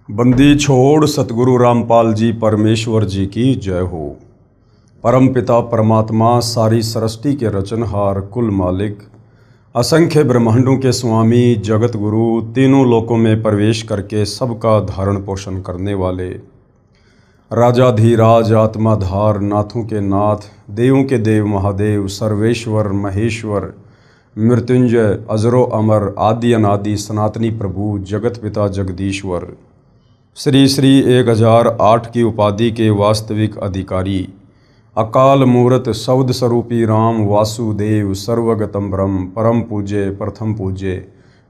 बंदी छोड़ सतगुरु रामपाल जी परमेश्वर जी की जय हो। परम पिता परमात्मा सारी सृष्टि के रचनहार कुल मालिक असंख्य ब्रह्मांडों के स्वामी जगत गुरु तीनों लोकों में प्रवेश करके सबका धारण पोषण करने वाले राजाधीराज आत्माधार नाथों के नाथ देवों के देव महादेव सर्वेश्वर महेश्वर मृत्युंजय अजरो अमर आदि अनादि सनातनी प्रभु जगत पिता जगदीश्वर श्री श्री 1008 की उपाधि के वास्तविक अधिकारी अकाल मूर्त शब्द स्वरूपी राम वासुदेव सर्वगतम ब्रह्म परम पूज्य प्रथम पूज्य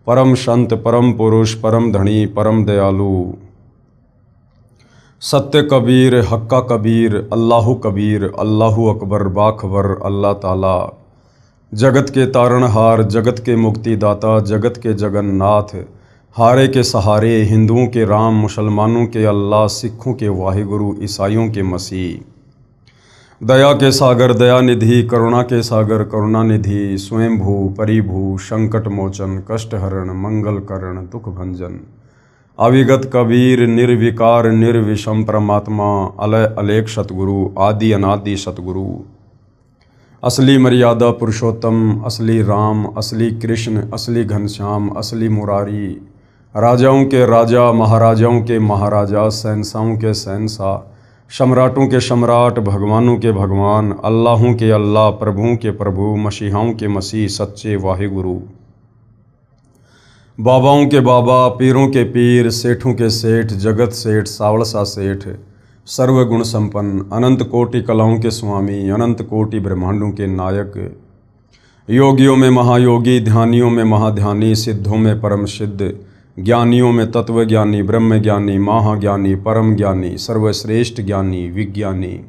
परम संत परम पुरुष परम धनी परम दयालु सत्य कबीर हक्का कबीर अल्लाहु अकबर बाखबर अल्लाह ताला जगत के तारणहार जगत के मुक्तिदाता जगत के जगन्नाथ हारे के सहारे हिंदुओं के राम मुसलमानों के अल्लाह सिखों के वाहिगुरु ईसाइयों के मसीह दया के सागर दयानिधि करुणा के सागर करुणानिधि स्वयंभू परिभू संकट मोचन कष्टहरण मंगल करण दुख भंजन अविगत कबीर निर्विकार निर्विषम परमात्मा अलय अलेख सतगुरु आदि अनादि सतगुरु असली मर्यादा पुरुषोत्तम असली राम असली कृष्ण असली घनश्याम असली मुरारी राजाओं के राजा महाराजाओं के महाराजा शहंशाहों के शहंशाह सम्राटों के सम्राट भगवानों के भगवान अल्लाहों के अल्लाह प्रभुओं के प्रभु मसीहाओं के मसीह सच्चे वाहिगुरु बाबाओं के बाबा पीरों के पीर सेठों के सेठ जगत सेठ सावड़सा सेठ सर्वगुण संपन्न अनंत कोटि कलाओं के स्वामी अनंत कोटि ब्रह्मांडों के नायक योगियों में महायोगी ध्यानियों में महाध्यानी सिद्धों में परम सिद्ध ज्ञानियों में तत्वज्ञानी ब्रह्मज्ञानी महाज्ञानी परम ज्ञानी सर्वश्रेष्ठ ज्ञानी विज्ञानी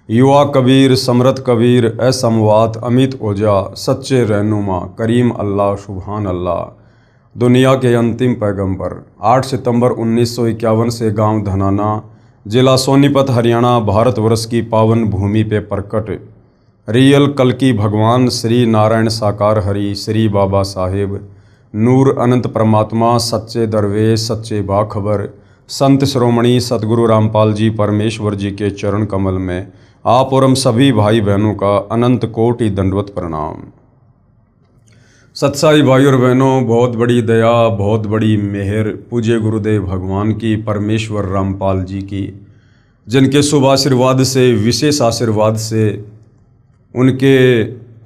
युवा कबीर समरथ कबीर असमवात अमित ओजा सच्चे रहनुमा करीम अल्लाह सुभान अल्लाह दुनिया के अंतिम पैगंबर 8 सितंबर 1951 से गांव धनाना जिला सोनीपत हरियाणा भारतवर्ष की पावन भूमि पे प्रकट रियल कल्कि भगवान श्री नारायण साकार हरि श्री बाबा साहेब नूर अनंत परमात्मा सच्चे दरवेश सच्चे बाखबर संत श्रोमणी सतगुरु रामपाल जी परमेश्वर जी के चरण कमल में आप और हम सभी भाई बहनों का अनंत कोटि दंडवत प्रणाम। सत्साई भाई और बहनों, बहुत बड़ी दया बहुत बड़ी मेहर पूज्य गुरुदेव भगवान की परमेश्वर रामपाल जी की, जिनके शुभ आशीर्वाद से विशेष आशीर्वाद से उनके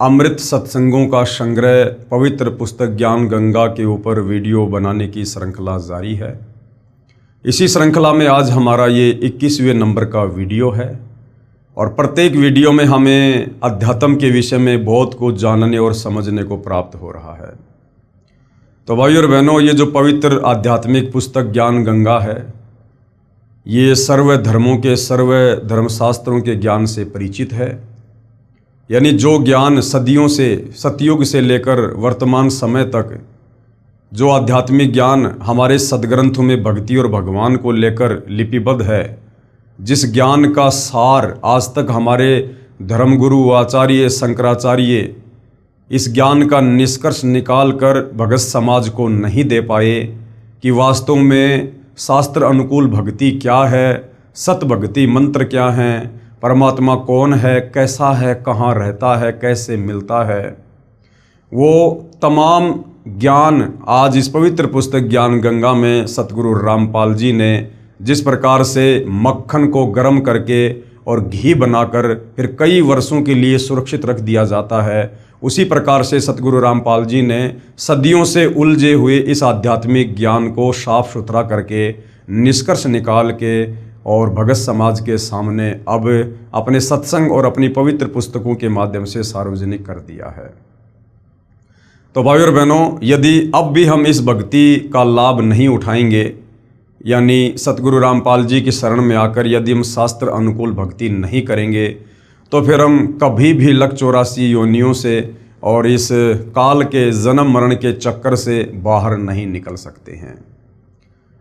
अमृत सत्संगों का संग्रह पवित्र पुस्तक ज्ञान गंगा के ऊपर वीडियो बनाने की श्रृंखला जारी है। इसी श्रृंखला में आज हमारा ये 21वें नंबर का वीडियो है और प्रत्येक वीडियो में हमें अध्यात्म के विषय में बहुत कुछ जानने और समझने को प्राप्त हो रहा है। तो भाई और बहनों, ये जो पवित्र आध्यात्मिक पुस्तक ज्ञान गंगा है, ये सर्व धर्मों के सर्व धर्मशास्त्रों के ज्ञान से परिचित है। यानी जो ज्ञान सदियों से सतयुग से लेकर वर्तमान समय तक जो आध्यात्मिक ज्ञान हमारे सदग्रंथों में भक्ति और भगवान को लेकर लिपिबद्ध है, जिस ज्ञान का सार आज तक हमारे धर्मगुरु आचार्य शंकराचार्य इस ज्ञान का निष्कर्ष निकाल कर भगत समाज को नहीं दे पाए कि वास्तव में शास्त्र अनुकूल भक्ति क्या है, सत भक्ति मंत्र क्या हैं, परमात्मा कौन है, कैसा है, कहाँ रहता है, कैसे मिलता है, वो तमाम ज्ञान आज इस पवित्र पुस्तक ज्ञान गंगा में सतगुरु रामपाल जी ने जिस प्रकार से मक्खन को गर्म करके और घी बनाकर फिर कई वर्षों के लिए सुरक्षित रख दिया जाता है, उसी प्रकार से सतगुरु रामपाल जी ने सदियों से उलझे हुए इस आध्यात्मिक ज्ञान को साफ सुथरा करके निष्कर्ष निकाल के और भगत समाज के सामने अब अपने सत्संग और अपनी पवित्र पुस्तकों के माध्यम से सार्वजनिक कर दिया है। तो भाई और बहनों, यदि अब भी हम इस भक्ति का लाभ नहीं उठाएंगे, यानी सतगुरु रामपाल जी की शरण में आकर यदि हम शास्त्र अनुकूल भक्ति नहीं करेंगे, तो फिर हम कभी भी लक 84 योनियों से और इस काल के जन्म मरण के चक्कर से बाहर नहीं निकल सकते हैं।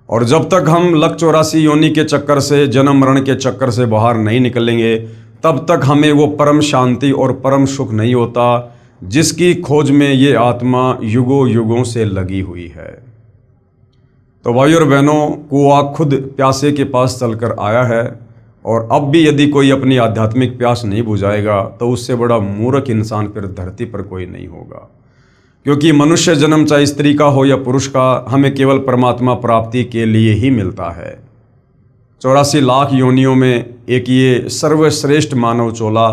और जब तक हम लक 84 योनि के चक्कर से जन्म मरण के चक्कर से बाहर नहीं निकलेंगे, तब तक हमें वो परम शांति और परम सुख नहीं होता जिसकी खोज में ये आत्मा युगों युगों से लगी हुई है। तो भाई और बहनों, कुआं खुद प्यासे के पास चलकर आया है, और अब भी यदि कोई अपनी आध्यात्मिक प्यास नहीं बुझाएगा तो उससे बड़ा मूर्ख इंसान फिर धरती पर कोई नहीं होगा। क्योंकि मनुष्य जन्म चाहे स्त्री का हो या पुरुष का, हमें केवल परमात्मा प्राप्ति के लिए ही मिलता है। 84 लाख योनियों में एक ये सर्वश्रेष्ठ मानव चोला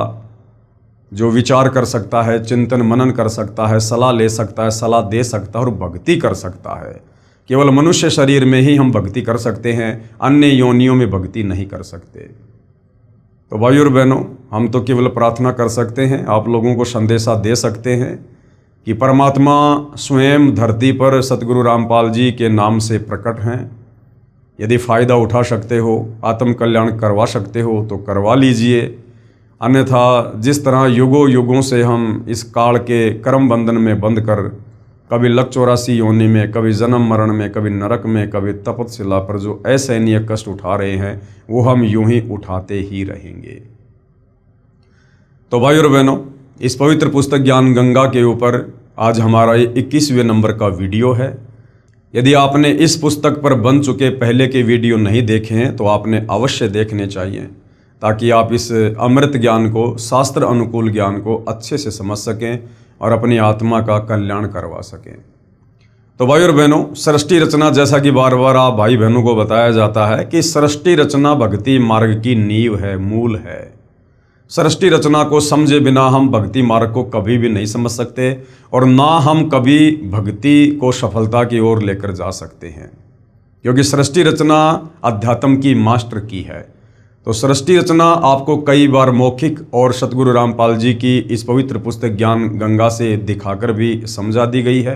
जो विचार कर सकता है, चिंतन मनन कर सकता है, सलाह ले सकता है, सलाह दे सकता है और भक्ति कर सकता है। केवल मनुष्य शरीर में ही हम भक्ति कर सकते हैं, अन्य योनियों में भक्ति नहीं कर सकते। तो भाई और बहनों, हम तो केवल प्रार्थना कर सकते हैं, आप लोगों को संदेशा दे सकते हैं कि परमात्मा स्वयं धरती पर सतगुरु रामपाल जी के नाम से प्रकट हैं। यदि फ़ायदा उठा सकते हो, आत्म कल्याण करवा सकते हो तो करवा लीजिए, अन्यथा जिस तरह युगों युगों से हम इस काल के कर्म बंधन में बंध कर कभी लक 84 योनि में, कभी जन्म मरण में, कभी नरक में, कभी तपतशिला पर जो असहनीय कष्ट उठा रहे हैं, वो हम यूं ही उठाते ही रहेंगे। तो भाई और बहनों, इस पवित्र पुस्तक ज्ञान गंगा के ऊपर आज हमारा ये 21वें नंबर का वीडियो है। यदि आपने इस पुस्तक पर बन चुके पहले के वीडियो नहीं देखे हैं तो आपने अवश्य देखने चाहिए, ताकि आप इस अमृत ज्ञान को, शास्त्र अनुकूल ज्ञान को अच्छे से समझ सकें और अपनी आत्मा का कल्याण करवा सकें। तो भाई और बहनों, सृष्टि रचना, जैसा कि बार बार आप भाई बहनों को बताया जाता है कि सृष्टि रचना भक्ति मार्ग की नींव है, मूल है। सृष्टि रचना को समझे बिना हम भक्ति मार्ग को कभी भी नहीं समझ सकते, और ना हम कभी भक्ति को सफलता की ओर लेकर जा सकते हैं, क्योंकि सृष्टि रचना अध्यात्म की मास्टर की है। तो सृष्टि रचना आपको कई बार मौखिक और सतगुरु रामपाल जी की इस पवित्र पुस्तक ज्ञान गंगा से दिखाकर भी समझा दी गई है।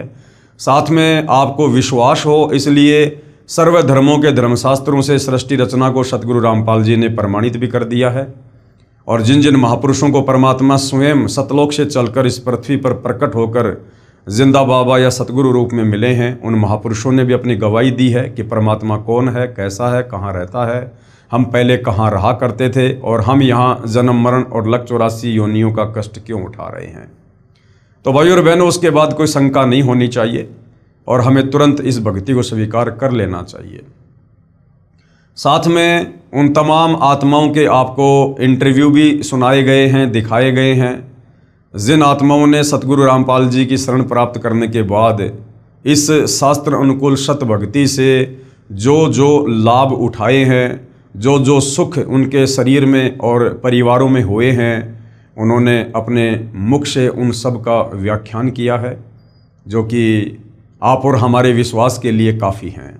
साथ में आपको विश्वास हो, इसलिए सर्व धर्मों के धर्मशास्त्रों से सृष्टि रचना को सतगुरु रामपाल जी ने प्रमाणित भी कर दिया है। और जिन जिन महापुरुषों को परमात्मा स्वयं सतलोक से चलकर इस पृथ्वी पर प्रकट होकर जिंदा बाबा या सतगुरु रूप में मिले हैं, उन महापुरुषों ने भी अपनी गवाही दी है कि परमात्मा कौन है, कैसा है, कहाँ रहता है, हम पहले कहाँ रहा करते थे, और हम यहाँ जन्म मरण और लक 84 योनियों का कष्ट क्यों उठा रहे हैं। तो भाई और बहनों, उसके बाद कोई शंका नहीं होनी चाहिए और हमें तुरंत इस भक्ति को स्वीकार कर लेना चाहिए। साथ में उन तमाम आत्माओं के आपको इंटरव्यू भी सुनाए गए हैं, दिखाए गए हैं, जिन आत्माओं ने सतगुरु रामपाल जी की शरण प्राप्त करने के बाद इस शास्त्र अनुकूल सत भक्ति से जो जो लाभ उठाए हैं, जो जो सुख उनके शरीर में और परिवारों में हुए हैं, उन्होंने अपने मुख से उन सब का व्याख्यान किया है, जो कि आप और हमारे विश्वास के लिए काफ़ी हैं।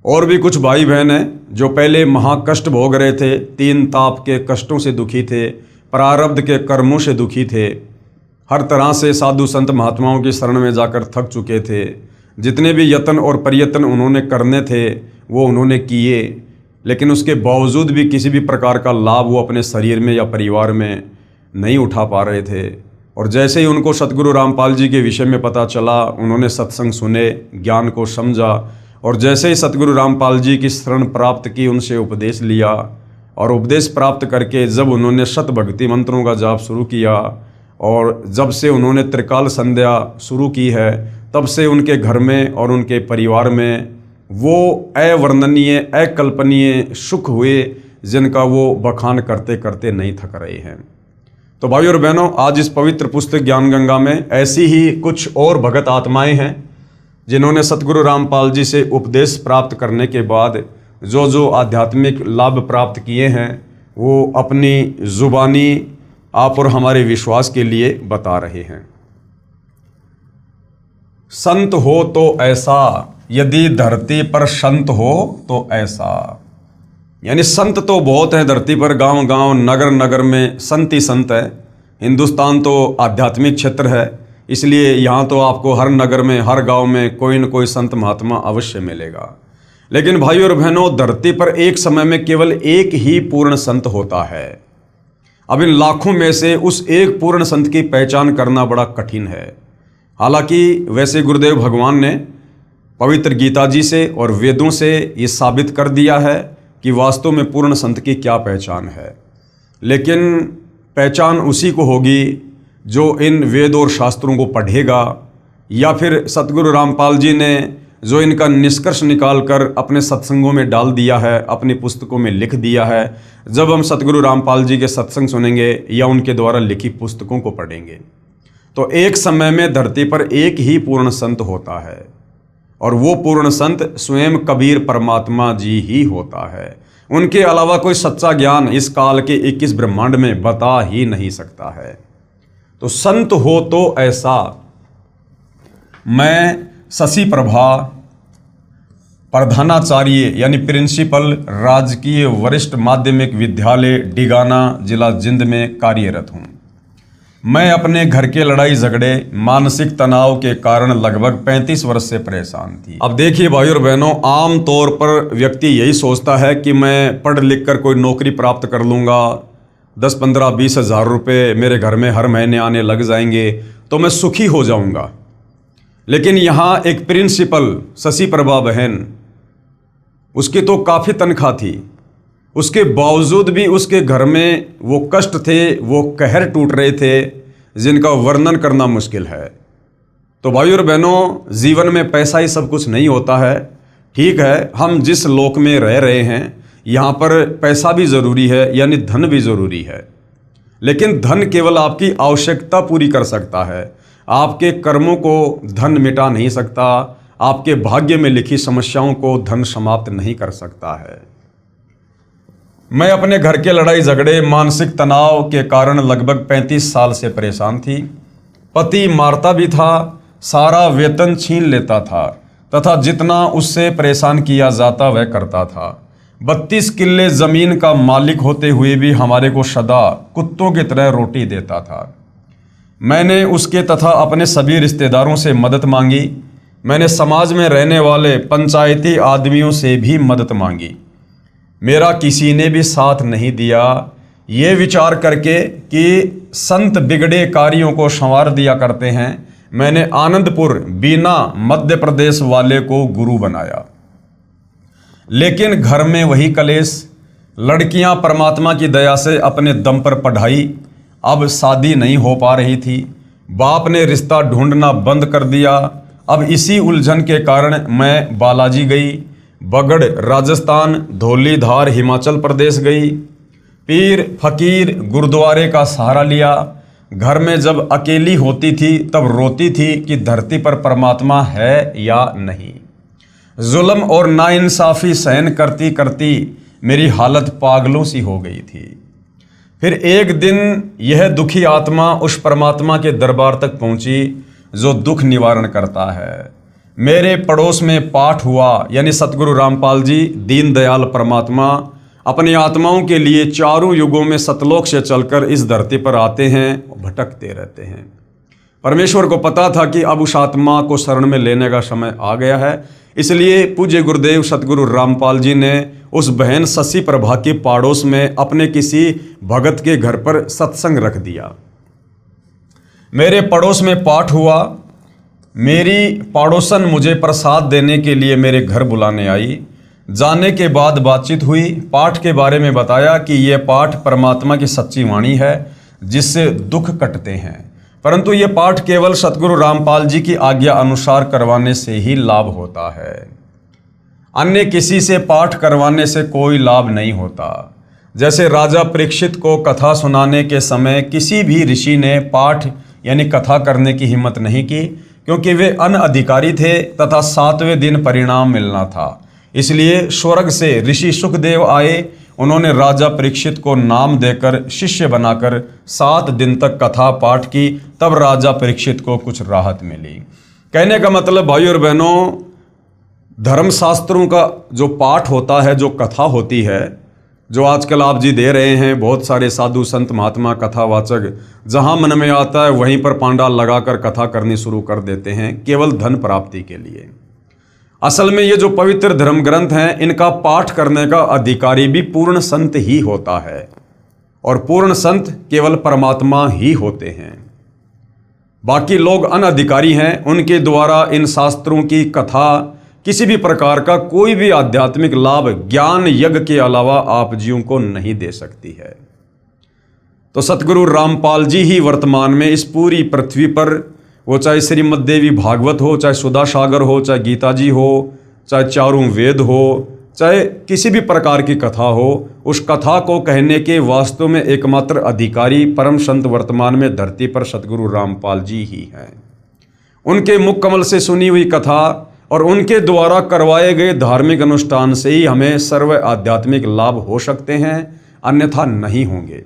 और भी कुछ भाई बहन हैं जो पहले महाकष्ट भोग रहे थे, 3 ताप के कष्टों से दुखी थे, प्रारब्ध के कर्मों से दुखी थे, हर तरह से साधु संत महात्माओं की शरण में जाकर थक चुके थे। जितने भी यत्न और प्रयत्न उन्होंने करने थे वो उन्होंने किए, लेकिन उसके बावजूद भी किसी भी प्रकार का लाभ वो अपने शरीर में या परिवार में नहीं उठा पा रहे थे। और जैसे ही उनको सतगुरु रामपाल जी के विषय में पता चला, उन्होंने सत्संग सुने, ज्ञान को समझा, और जैसे ही सतगुरु रामपाल जी की शरण प्राप्त की, उनसे उपदेश लिया, और उपदेश प्राप्त करके जब उन्होंने शत भक्ति मंत्रों का जाप शुरू किया, और जब से उन्होंने त्रिकाल संध्या शुरू की है, तब से उनके घर में और उनके परिवार में वो अवर्णनीय, अकल्पनीय सुख हुए, जिनका वो बखान करते करते नहीं थक रहे हैं। तो भाई और बहनों, आज इस पवित्र पुस्तक ज्ञान गंगा में ऐसी ही कुछ और भगत आत्माएं हैं जिन्होंने सतगुरु रामपाल जी से उपदेश प्राप्त करने के बाद जो जो आध्यात्मिक लाभ प्राप्त किए हैं, वो अपनी जुबानी आप और हमारे विश्वास के लिए बता रहे हैं। संत हो तो ऐसा, यदि धरती पर संत हो तो ऐसा। यानी संत तो बहुत हैं धरती पर, गांव गांव, नगर नगर में संत ही संत है। हिंदुस्तान तो आध्यात्मिक क्षेत्र है, इसलिए यहाँ तो आपको हर नगर में, हर गांव में कोई न कोई संत महात्मा अवश्य मिलेगा। लेकिन भाई और बहनों, धरती पर एक समय में केवल एक ही पूर्ण संत होता है। अब इन लाखों में से उस एक पूर्ण संत की पहचान करना बड़ा कठिन है। हालांकि वैसे गुरुदेव भगवान ने पवित्र गीता जी से और वेदों से ये साबित कर दिया है कि वास्तव में पूर्ण संत की क्या पहचान है। लेकिन पहचान उसी को होगी जो इन वेद और शास्त्रों को पढ़ेगा, या फिर सतगुरु रामपाल जी ने जो इनका निष्कर्ष निकालकर अपने सत्संगों में डाल दिया है, अपनी पुस्तकों में लिख दिया है। जब हम सतगुरु रामपाल जी के सत्संग सुनेंगे या उनके द्वारा लिखी पुस्तकों को पढ़ेंगे तो एक समय में धरती पर एक ही पूर्ण संत होता है और वो पूर्ण संत स्वयं कबीर परमात्मा जी ही होता है। उनके अलावा कोई सच्चा ज्ञान इस काल के 21 ब्रह्मांड में बता ही नहीं सकता है। तो संत हो तो ऐसा। मैं शशि प्रभा प्रधानाचार्य यानी प्रिंसिपल राजकीय वरिष्ठ माध्यमिक विद्यालय डिगाना जिला जिंद में कार्यरत हूँ। मैं अपने घर के लड़ाई झगड़े मानसिक तनाव के कारण लगभग 35 वर्ष से परेशान थी। अब देखिए भाइयों और बहनों, आम तौर पर व्यक्ति यही सोचता है कि मैं पढ़ लिख कर कोई नौकरी प्राप्त कर लूँगा, 10, 15, 20 हज़ार रुपये मेरे घर में हर महीने आने लग जाएंगे तो मैं सुखी हो जाऊँगा। लेकिन यहाँ एक प्रिंसिपल शशि प्रभा बहन, उसकी तो काफ़ी तनख्वाह थी, उसके बावजूद भी उसके घर में वो कष्ट थे, वो कहर टूट रहे थे जिनका वर्णन करना मुश्किल है। तो भाइयों और बहनों, जीवन में पैसा ही सब कुछ नहीं होता है। ठीक है, हम जिस लोक में रह रहे हैं यहाँ पर पैसा भी ज़रूरी है, यानी धन भी ज़रूरी है। लेकिन धन केवल आपकी आवश्यकता पूरी कर सकता है, आपके कर्मों को धन मिटा नहीं सकता, आपके भाग्य में लिखी समस्याओं को धन समाप्त नहीं कर सकता है। मैं अपने घर के लड़ाई झगड़े मानसिक तनाव के कारण लगभग 35 साल से परेशान थी। पति मारता भी था, सारा वेतन छीन लेता था तथा जितना उससे परेशान किया जाता वह करता था। 32 किल्ले ज़मीन का मालिक होते हुए भी हमारे को सदा कुत्तों की तरह रोटी देता था। मैंने उसके तथा अपने सभी रिश्तेदारों से मदद मांगी। मैंने समाज में रहने वाले पंचायती आदमियों से भी मदद मांगी। मेरा किसी ने भी साथ नहीं दिया। ये विचार करके कि संत बिगड़े कार्यों को संवार दिया करते हैं, मैंने आनंदपुर बीना मध्य प्रदेश वाले को गुरु बनाया। लेकिन घर में वही कलेश। लड़कियां परमात्मा की दया से अपने दम पर पढ़ाई, अब शादी नहीं हो पा रही थी। बाप ने रिश्ता ढूंढना बंद कर दिया। अब इसी उलझन के कारण मैं बालाजी गई, बगड़ राजस्थान, धौलीधार हिमाचल प्रदेश गई, पीर फकीर गुरुद्वारे का सहारा लिया। घर में जब अकेली होती थी तब रोती थी कि धरती पर परमात्मा है या नहीं। जुल्म और नाइंसाफ़ी सहन करती करती मेरी हालत पागलों सी हो गई थी। फिर एक दिन यह दुखी आत्मा उस परमात्मा के दरबार तक पहुंची जो दुख निवारण करता है। मेरे पड़ोस में पाठ हुआ, यानी सतगुरु रामपाल जी दीन दयाल परमात्मा अपनी आत्माओं के लिए चारों युगों में सतलोक से चलकर इस धरती पर आते हैं, भटकते रहते हैं। परमेश्वर को पता था कि अब उस आत्मा को शरण में लेने का समय आ गया है, इसलिए पूज्य गुरुदेव सतगुरु रामपाल जी ने उस बहन शशि प्रभा के पड़ोस में अपने किसी भगत के घर पर सत्संग रख दिया। मेरे पड़ोस में पाठ हुआ। मेरी पड़ोसन मुझे प्रसाद देने के लिए मेरे घर बुलाने आई। जाने के बाद बातचीत हुई। पाठ के बारे में बताया कि यह पाठ परमात्मा की सच्ची वाणी है जिससे दुख कटते हैं, परंतु ये पाठ केवल सतगुरु रामपाल जी की आज्ञा अनुसार करवाने से ही लाभ होता है। अन्य किसी से पाठ करवाने से कोई लाभ नहीं होता। जैसे राजा परीक्षित को कथा सुनाने के समय किसी भी ऋषि ने पाठ यानी कथा करने की हिम्मत नहीं की, क्योंकि वे अनअधिकारी थे तथा 7वें दिन परिणाम मिलना था। इसलिए स्वर्ग से ऋषि सुखदेव आए। उन्होंने राजा परीक्षित को नाम देकर शिष्य बनाकर 7 दिन तक कथा पाठ की, तब राजा परीक्षित को कुछ राहत मिली। कहने का मतलब भाइयों और बहनों, धर्मशास्त्रों का जो पाठ होता है, जो कथा होती है, जो आजकल आप जी दे रहे हैं, बहुत सारे साधु संत महात्मा कथावाचक जहां मन में आता है वहीं पर पांडाल लगाकर कथा करनी शुरू कर देते हैं, केवल धन प्राप्ति के लिए। असल में ये जो पवित्र धर्म ग्रंथ हैं, इनका पाठ करने का अधिकारी भी पूर्ण संत ही होता है, और पूर्ण संत केवल परमात्मा ही होते हैं। बाकी लोग अनधिकारी हैं, उनके द्वारा इन शास्त्रों की कथा किसी भी प्रकार का कोई भी आध्यात्मिक लाभ ज्ञान यज्ञ के अलावा आप जीवों को नहीं दे सकती है। तो सतगुरु रामपाल जी ही वर्तमान में इस पूरी पृथ्वी पर वो चाहे श्रीमद् देवी भागवत हो, चाहे सुधा सागर हो, चाहे गीता जी हो, चाहे चारों वेद हो, चाहे किसी भी प्रकार की कथा हो, उस कथा को कहने के वास्तव में एकमात्र अधिकारी परम संत वर्तमान में धरती पर सतगुरु रामपाल जी ही हैं। उनके मुख कमल से सुनी हुई कथा और उनके द्वारा करवाए गए धार्मिक अनुष्ठान से ही हमें सर्व आध्यात्मिक लाभ हो सकते हैं, अन्यथा नहीं होंगे।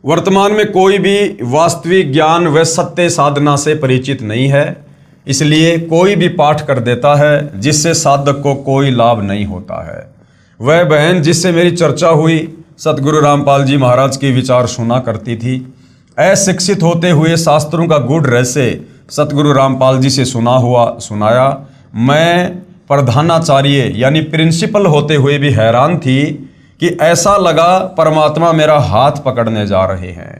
वर्तमान में कोई भी वास्तविक ज्ञान व सत्य साधना से परिचित नहीं है, इसलिए कोई भी पाठ कर देता है जिससे साधक को कोई लाभ नहीं होता है। वह बहन जिससे मेरी चर्चा हुई सतगुरु रामपाल जी महाराज के विचार सुना करती थी। अशिक्षित होते हुए शास्त्रों का गूढ़ रहस्य सतगुरु रामपाल जी से सुनाया। मैं प्रधानाचार्य यानी प्रिंसिपल होते हुए भी हैरान थी कि ऐसा लगा परमात्मा मेरा हाथ पकड़ने जा रहे हैं।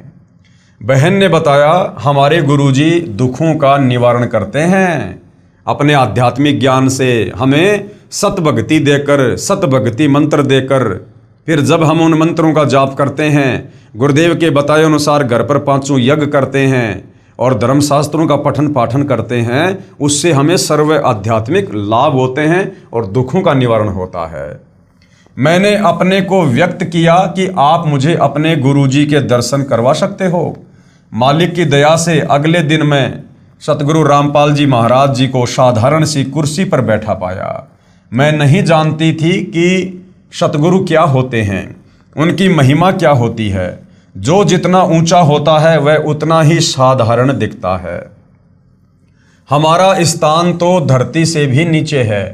बहन ने बताया, हमारे गुरुजी दुखों का निवारण करते हैं। अपने आध्यात्मिक ज्ञान से हमें सतभक्ति देकर, सतभक्ति मंत्र देकर, फिर जब हम उन मंत्रों का जाप करते हैं, गुरुदेव के बताए अनुसार घर पर 5 यज्ञ करते हैं और धर्मशास्त्रों का पठन पाठन करते हैं, उससे हमें सर्व आध्यात्मिक लाभ होते हैं और दुखों का निवारण होता है। मैंने अपने को व्यक्त किया कि आप मुझे अपने गुरुजी के दर्शन करवा सकते हो। मालिक की दया से अगले दिन मैं सतगुरु रामपाल जी महाराज जी को साधारण सी कुर्सी पर बैठा पाया। मैं नहीं जानती थी कि सतगुरु क्या होते हैं, उनकी महिमा क्या होती है। जो जितना ऊंचा होता है वह उतना ही साधारण दिखता है। हमारा स्थान तो धरती से भी नीचे है।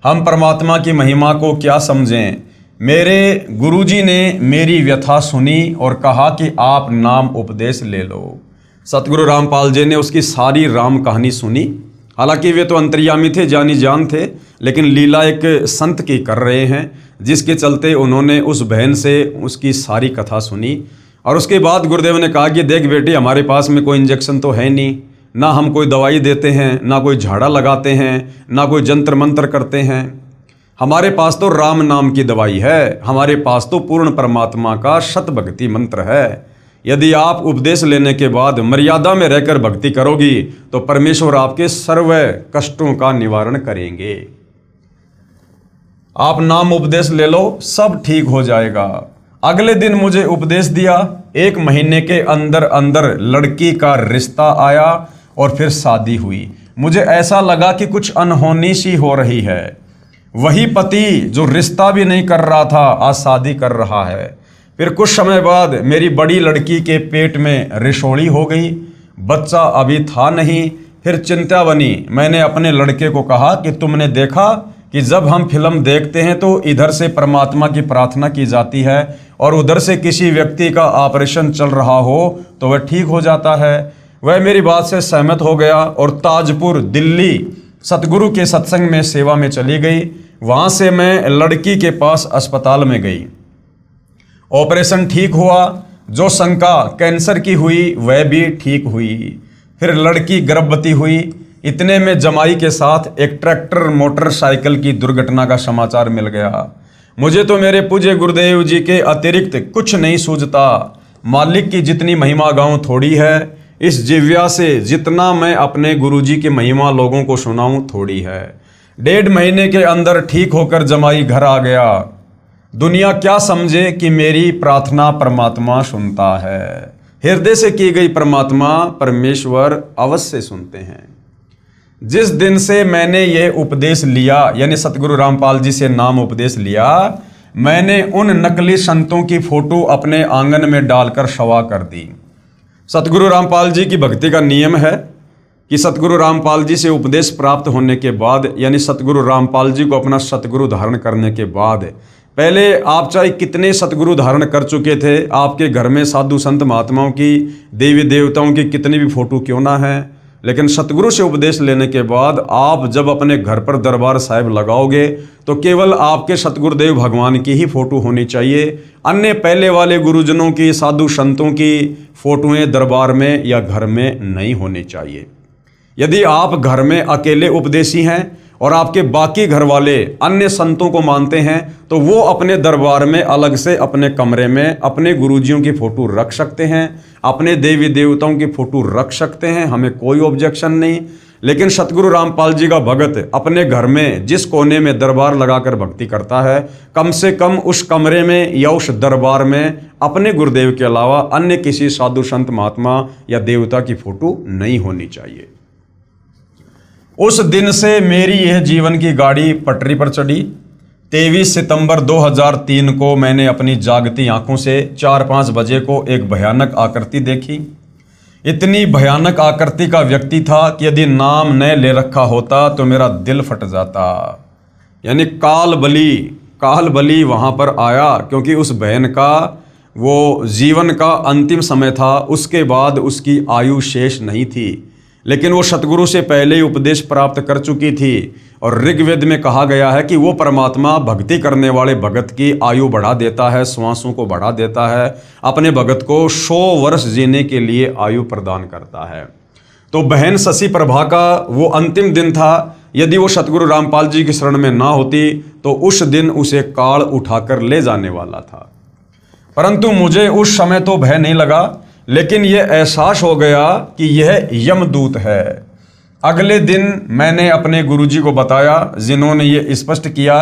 हम परमात्मा की महिमा को क्या समझें। मेरे गुरुजी ने मेरी व्यथा सुनी और कहा कि आप नाम उपदेश ले लो। सतगुरु रामपाल जी ने उसकी सारी राम कहानी सुनी। हालांकि वे तो अंतर्यामी थे, जानी जान थे, लेकिन लीला एक संत की कर रहे हैं, जिसके चलते उन्होंने उस बहन से उसकी सारी कथा सुनी। और उसके बाद गुरुदेव ने कहा कि देख बेटी, हमारे पास में कोई इंजेक्शन तो है नहीं, ना हम कोई दवाई देते हैं, ना कोई झाड़ा लगाते हैं, ना कोई जंत्र मंत्र करते हैं। हमारे पास तो राम नाम की दवाई है। हमारे पास तो पूर्ण परमात्मा का शत भक्ति मंत्र है। यदि आप उपदेश लेने के बाद मर्यादा में रहकर भक्ति करोगी तो परमेश्वर आपके सर्व कष्टों का निवारण करेंगे। आप नाम उपदेश ले लो, सब ठीक हो जाएगा। अगले दिन मुझे उपदेश दिया। 1 महीने के अंदर अंदर लड़की का रिश्ता आया और फिर शादी हुई। मुझे ऐसा लगा कि कुछ अनहोनी सी हो रही है। वही पति जो रिश्ता भी नहीं कर रहा था आज शादी कर रहा है। फिर कुछ समय बाद मेरी बड़ी लड़की के पेट में रिशोड़ी हो गई। बच्चा अभी था नहीं। फिर चिंता बनी। मैंने अपने लड़के को कहा कि तुमने देखा कि जब हम फिल्म देखते हैं तो इधर से परमात्मा की प्रार्थना की जाती है और उधर से किसी व्यक्ति का ऑपरेशन चल रहा हो तो वह ठीक हो जाता है। वह मेरी बात से सहमत हो गया और ताजपुर दिल्ली सतगुरु के सत्संग में सेवा में चली गई। वहाँ से मैं लड़की के पास अस्पताल में गई। ऑपरेशन ठीक हुआ। जो शंका कैंसर की हुई वह भी ठीक हुई। फिर लड़की गर्भवती हुई। इतने में जमाई के साथ एक ट्रैक्टर मोटरसाइकिल की दुर्घटना का समाचार मिल गया। मुझे तो मेरे पूज्य गुरुदेव जी के अतिरिक्त कुछ नहीं सूझता। मालिक की जितनी महिमा गाऊं थोड़ी है। इस जिव्या से जितना मैं अपने गुरुजी की महिमा लोगों को सुनाऊं थोड़ी है। 1.5 महीने के अंदर ठीक होकर जमाई घर आ गया। दुनिया क्या समझे कि मेरी प्रार्थना परमात्मा सुनता है। हृदय से की गई परमात्मा परमेश्वर अवश्य सुनते हैं। जिस दिन से मैंने ये उपदेश लिया, यानी सतगुरु रामपाल जी से नाम उपदेश लिया, मैंने उन नकली संतों की फोटो अपने आंगन में डालकर शवा कर दी। सतगुरु रामपाल जी की भक्ति का नियम है कि सतगुरु रामपाल जी से उपदेश प्राप्त होने के बाद, यानी सतगुरु रामपाल जी को अपना सतगुरु धारण करने के बाद, पहले आप चाहे कितने सतगुरु धारण कर चुके थे, आपके घर में साधु संत महात्माओं की, देवी देवताओं की कितनी भी फोटो क्यों ना है, लेकिन सतगुरु से उपदेश लेने के बाद आप जब अपने घर पर दरबार साहिब लगाओगे तो केवल आपके सतगुरुदेव भगवान की ही फोटो होनी चाहिए। अन्य पहले वाले गुरुजनों की, साधु संतों की फोटोएं दरबार में या घर में नहीं होनी चाहिए। यदि आप घर में अकेले उपदेशी हैं और आपके बाकी घर वाले अन्य संतों को मानते हैं, तो वो अपने दरबार में अलग से अपने कमरे में अपने गुरुजियों की फ़ोटो रख सकते हैं, अपने देवी देवताओं की फ़ोटो रख सकते हैं, हमें कोई ऑब्जेक्शन नहीं। लेकिन सतगुरु रामपाल जी का भगत अपने घर में जिस कोने में दरबार लगाकर भक्ति करता है, कम से कम उस कमरे में या उस दरबार में अपने गुरुदेव के अलावा अन्य किसी साधु संत महात्मा या देवता की फ़ोटो नहीं होनी चाहिए। उस दिन से मेरी यह जीवन की गाड़ी पटरी पर चढ़ी। 23 सितंबर 2003 को मैंने अपनी जागती आंखों से 4-5 बजे को एक भयानक आकृति देखी। इतनी भयानक आकृति का व्यक्ति था कि यदि नाम न ले रखा होता तो मेरा दिल फट जाता। यानी काल बली वहाँ पर आया, क्योंकि उस बहन का वो जीवन का अंतिम समय था, उसके बाद उसकी आयु शेष नहीं थी। लेकिन वो सतगुरु से पहले ही उपदेश प्राप्त कर चुकी थी और ऋग्वेद में कहा गया है कि वो परमात्मा भक्ति करने वाले भगत की आयु बढ़ा देता है, श्वासों को बढ़ा देता है, अपने भगत को 100 वर्ष जीने के लिए आयु प्रदान करता है। तो बहन शशि प्रभा का वो अंतिम दिन था। यदि वो सतगुरु रामपाल जी की शरण में ना होती तो उस दिन उसे काल उठाकर ले जाने वाला था। परंतु मुझे उस समय तो भय नहीं लगा, लेकिन यह एहसास हो गया कि यह यमदूत है। अगले दिन मैंने अपने गुरुजी को बताया, जिन्होंने ये स्पष्ट किया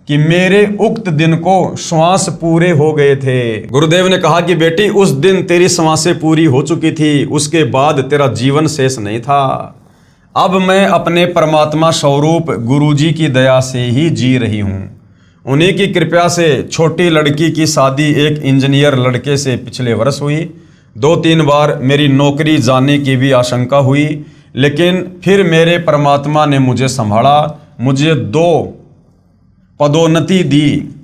कि मेरे उक्त दिन को श्वास पूरे हो गए थे। गुरुदेव ने कहा कि बेटी, उस दिन तेरी श्वासें पूरी हो चुकी थी, उसके बाद तेरा जीवन शेष नहीं था। अब मैं अपने परमात्मा स्वरूप गुरुजी की दया से ही जी रही हूँ। उन्हीं की कृपा से छोटी लड़की की शादी एक इंजीनियर लड़के से पिछले वर्ष हुई। 2-3 बार मेरी नौकरी जाने की भी आशंका हुई, लेकिन फिर मेरे परमात्मा ने मुझे संभाला, मुझे 2 पदोन्नति दी,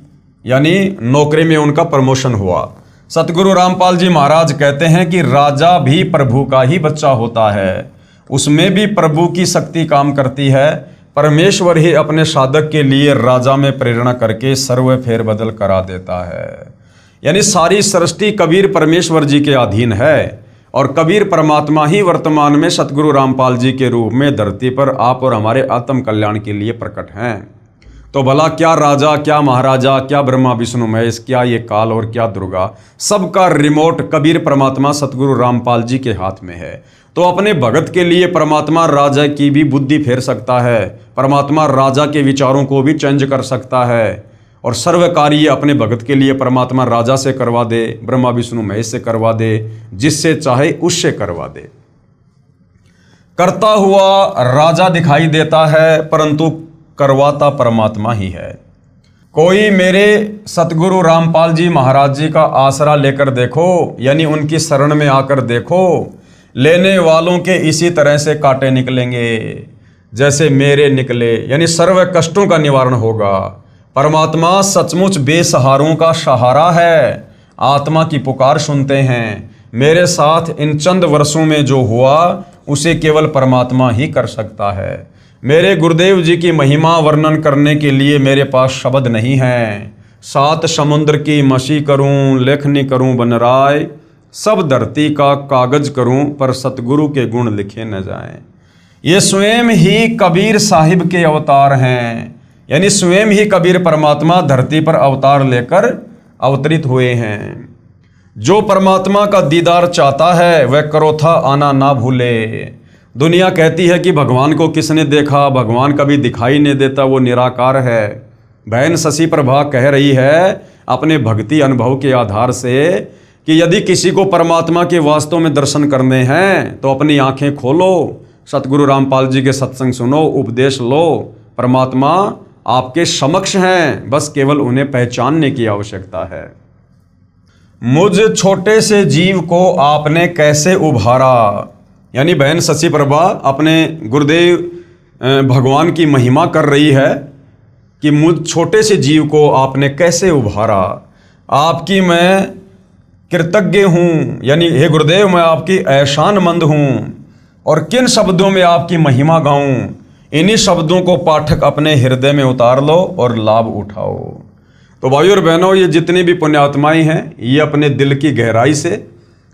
यानी नौकरी में उनका प्रमोशन हुआ। सतगुरु रामपाल जी महाराज कहते हैं कि राजा भी प्रभु का ही बच्चा होता है, उसमें भी प्रभु की शक्ति काम करती है। परमेश्वर ही अपने साधक के लिए राजा में प्रेरणा करके सर्व फेरबदल करा देता है। यानी सारी सृष्टि कबीर परमेश्वर जी के अधीन है और कबीर परमात्मा ही वर्तमान में सतगुरु रामपाल जी के रूप में धरती पर आप और हमारे आत्म कल्याण के लिए प्रकट हैं। तो भला क्या राजा, क्या महाराजा, क्या ब्रह्मा विष्णु महेश, क्या ये काल और क्या दुर्गा, सबका रिमोट कबीर परमात्मा सतगुरु रामपाल जी के हाथ में है। तो अपने भगत के लिए परमात्मा राजा की भी बुद्धि फेर सकता है, परमात्मा राजा के विचारों को भी चेंज कर सकता है और सर्व कार्य अपने भगत के लिए परमात्मा राजा से करवा दे, ब्रह्मा विष्णु महेश से करवा दे, जिससे चाहे उससे करवा दे। करता हुआ राजा दिखाई देता है, परंतु करवाता परमात्मा ही है। कोई मेरे सतगुरु रामपाल जी महाराज जी का आसरा लेकर देखो, यानी उनकी शरण में आकर देखो, लेने वालों के इसी तरह से कांटे निकलेंगे जैसे मेरे निकले, यानी सर्व कष्टों का निवारण होगा। परमात्मा सचमुच बेसहारों का सहारा है, आत्मा की पुकार सुनते हैं। मेरे साथ इन चंद वर्षों में जो हुआ उसे केवल परमात्मा ही कर सकता है। मेरे गुरुदेव जी की महिमा वर्णन करने के लिए मेरे पास शब्द नहीं है। 7 समुद्र की मसी करूं, लेखनी करूं बनराय, सब धरती का कागज करूं, पर सतगुरु के गुण लिखे न जाएं। ये स्वयं ही कबीर साहिब के अवतार हैं, यानी स्वयं ही कबीर परमात्मा धरती पर अवतार लेकर अवतरित हुए हैं। जो परमात्मा का दीदार चाहता है वह करोथा आना ना भूले। दुनिया कहती है कि भगवान को किसने देखा, भगवान कभी दिखाई नहीं देता, वो निराकार है। बहन शशि प्रभा कह रही है अपने भक्ति अनुभव के आधार से कि यदि किसी को परमात्मा के वास्तव में दर्शन करने हैं तो अपनी आंखें खोलो, सतगुरु रामपाल जी के सत्संग सुनो, उपदेश लो। परमात्मा आपके समक्ष हैं, बस केवल उन्हें पहचानने की आवश्यकता है। मुझ छोटे से जीव को आपने कैसे उभारा, यानी बहन शशि प्रभा अपने गुरुदेव भगवान की महिमा कर रही है कि मुझ छोटे से जीव को आपने कैसे उभारा। आपकी मैं कृतज्ञ हूँ, यानी हे गुरुदेव मैं आपकी एहसानमंद हूँ, और किन शब्दों में आपकी महिमा गाऊं, इन्हीं शब्दों को पाठक अपने हृदय में उतार लो और लाभ उठाओ। तो भाइयों और बहनों, ये जितनी भी पुण्यात्माएं हैं, ये अपने दिल की गहराई से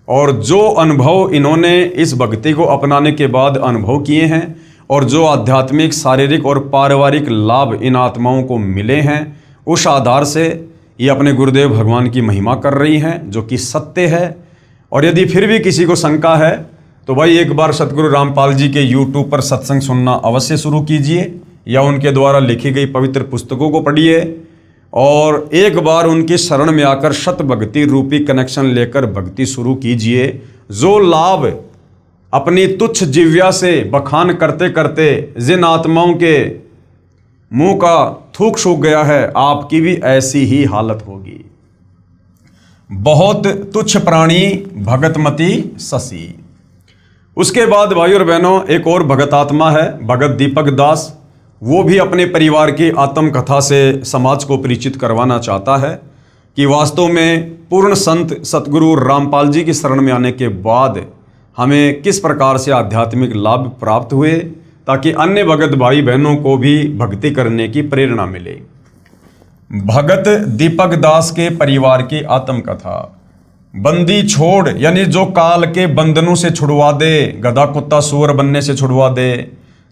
और जो अनुभव इन्होंने इस भक्ति को अपनाने के बाद अनुभव किए हैं और जो आध्यात्मिक, शारीरिक और पारिवारिक लाभ इन आत्माओं को मिले हैं, उस आधार से ये अपने गुरुदेव भगवान की महिमा कर रही हैं, जो कि सत्य है। और यदि फिर भी किसी को शंका है तो भाई एक बार सतगुरु रामपाल जी के यूट्यूब पर सत्संग सुनना अवश्य शुरू कीजिए, या उनके द्वारा लिखी गई पवित्र पुस्तकों को पढ़िए, और एक बार उनकी शरण में आकर शत भक्ति रूपी कनेक्शन लेकर भक्ति शुरू कीजिए। जो लाभ अपनी तुच्छ जिव्या से बखान करते करते जिन आत्माओं के मुंह का थूक सूख गया है, आपकी भी ऐसी ही हालत होगी। बहुत तुच्छ प्राणी भगतमती शशि। उसके बाद भाई और बहनों, एक और भगत आत्मा है, भगत दीपक दास। वो भी अपने परिवार की आत्मकथा से समाज को परिचित करवाना चाहता है कि वास्तव में पूर्ण संत सतगुरु रामपाल जी की शरण में आने के बाद हमें किस प्रकार से आध्यात्मिक लाभ प्राप्त हुए, ताकि अन्य भगत भाई बहनों को भी भक्ति करने की प्रेरणा मिले। भगत दीपक दास के परिवार की आत्मकथा। बंदी छोड़, यानी जो काल के बंधनों से छुड़वा दे, गधा कुत्ता सूअर बनने से छुड़वा दे,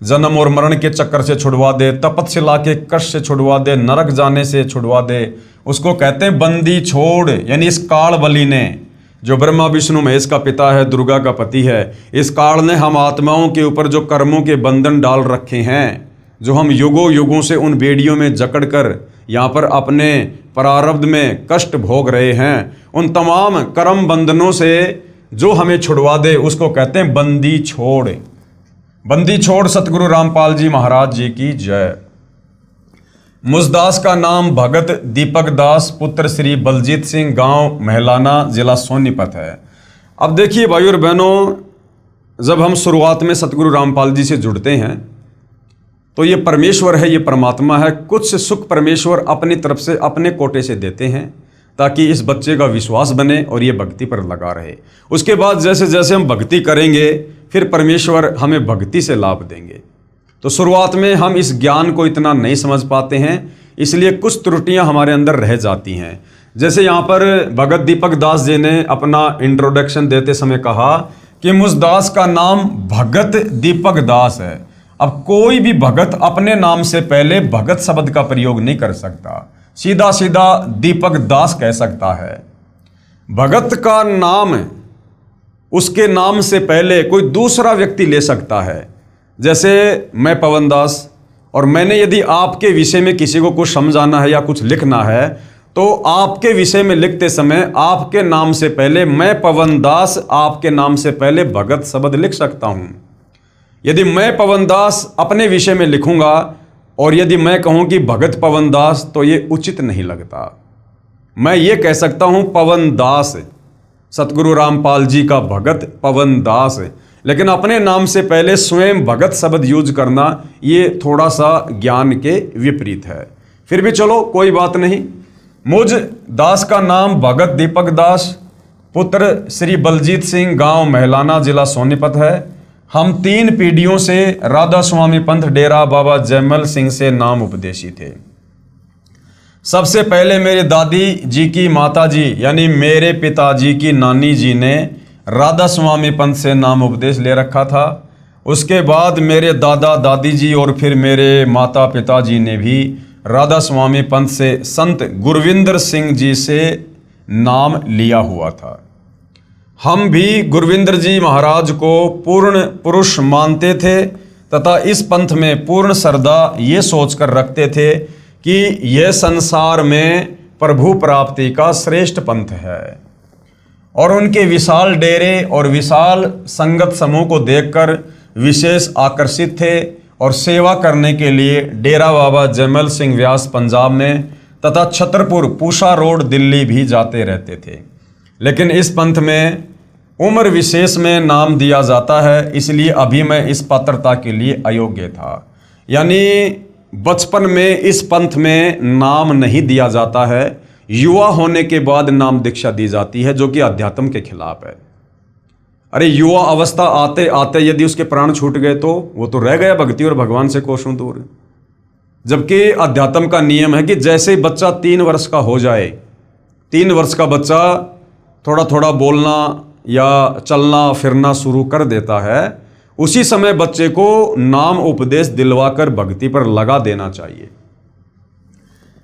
जन्म और मरण के चक्कर से छुड़वा दे, तपस्या के कष्ट से छुड़वा दे, नरक जाने से छुड़वा दे, उसको कहते हैं बंदी छोड़। यानी इस काल बलि ने, जो ब्रह्मा विष्णु महेश का पिता है, दुर्गा का पति है, इस काल ने हम आत्माओं के ऊपर जो कर्मों के बंधन डाल रखे हैं, जो हम युगों युगों से उन बेड़ियों में जकड़ कर यहाँ पर अपने प्रारब्ध में कष्ट भोग रहे हैं, उन तमाम कर्म बंधनों से जो हमें छुड़वा दे, उसको कहते हैं बंदी छोड़। बंदी छोड़ सतगुरु रामपाल जी महाराज जी की जय। मुझदास का नाम भगत दीपक दास पुत्र श्री बलजीत सिंह, गांव महलाना, जिला सोनीपत है। अब देखिए भाई और बहनों, जब हम शुरुआत में सतगुरु रामपाल जी से जुड़ते हैं तो ये परमेश्वर है, ये परमात्मा है। कुछ सुख परमेश्वर अपनी तरफ से, अपने कोटे से देते हैं, ताकि इस बच्चे का विश्वास बने और ये भक्ति पर लगा रहे। उसके बाद जैसे जैसे हम भक्ति करेंगे, फिर परमेश्वर हमें भक्ति से लाभ देंगे। तो शुरुआत में हम इस ज्ञान को इतना नहीं समझ पाते हैं, इसलिए कुछ त्रुटियां हमारे अंदर रह जाती हैं। जैसे यहाँ पर भगत दीपक दास जी ने अपना इंट्रोडक्शन देते समय कहा कि मुझदास का नाम भगत दीपक दास है। अब कोई भी भगत अपने नाम से पहले भगत शब्द का प्रयोग नहीं कर सकता, सीधा सीधा दीपक दास कह सकता है। भगत का नाम उसके नाम से पहले कोई दूसरा व्यक्ति ले सकता है। जैसे मैं पवन दास, और मैंने यदि आपके विषय में किसी को कुछ समझाना है या कुछ लिखना है, तो आपके विषय में लिखते समय आपके नाम से पहले मैं पवन दास, आपके नाम से पहले भगत शब्द लिख सकता हूं। यदि मैं पवन दास अपने विषय में लिखूंगा और यदि मैं कहूं कि भगत पवन दास, तो ये उचित नहीं लगता। मैं ये कह सकता हूं पवन दास, सतगुरु रामपाल जी का भगत पवन दास, लेकिन अपने नाम से पहले स्वयं भगत शब्द यूज करना ये थोड़ा सा ज्ञान के विपरीत है। फिर भी चलो कोई बात नहीं। मुझ दास का नाम भगत दीपक दास पुत्र श्री बलजीत सिंह, गांव महलाना, जिला सोनीपत है। हम 3 पीढ़ियों से राधा स्वामी पंथ डेरा बाबा जयमल सिंह से नाम उपदेशी थे। सबसे पहले मेरे दादी जी की माता जी, यानी मेरे पिताजी की नानी जी ने राधा स्वामी पंथ से नाम उपदेश ले रखा था। उसके बाद मेरे दादा दादी जी और फिर मेरे माता पिताजी ने भी राधा स्वामी पंथ से संत गुरविंदर सिंह जी से नाम लिया हुआ था। हम भी गुरविंदर जी महाराज को पूर्ण पुरुष मानते थे तथा इस पंथ में पूर्ण श्रद्धा ये सोचकर रखते थे कि यह संसार में प्रभु प्राप्ति का श्रेष्ठ पंथ है। और उनके विशाल डेरे और विशाल संगत समूह को देखकर विशेष आकर्षित थे और सेवा करने के लिए डेरा बाबा जयमल सिंह व्यास पंजाब में तथा छतरपुर पूषा रोड दिल्ली भी जाते रहते थे। लेकिन इस पंथ में उम्र विशेष में नाम दिया जाता है, इसलिए अभी मैं इस पात्रता के लिए अयोग्य था। यानी बचपन में इस पंथ में नाम नहीं दिया जाता है, युवा होने के बाद नाम दीक्षा दी जाती है, जो कि अध्यात्म के खिलाफ है। अरे युवा अवस्था आते आते यदि उसके प्राण छूट गए तो वो तो रह गया भक्ति और भगवान से कोसों दूर। जबकि अध्यात्म का नियम है कि जैसे ही बच्चा 3 वर्ष का हो जाए, 3 वर्ष का बच्चा थोड़ा थोड़ा बोलना या चलना फिरना शुरू कर देता है, उसी समय बच्चे को नाम उपदेश दिलवाकर भक्ति पर लगा देना चाहिए।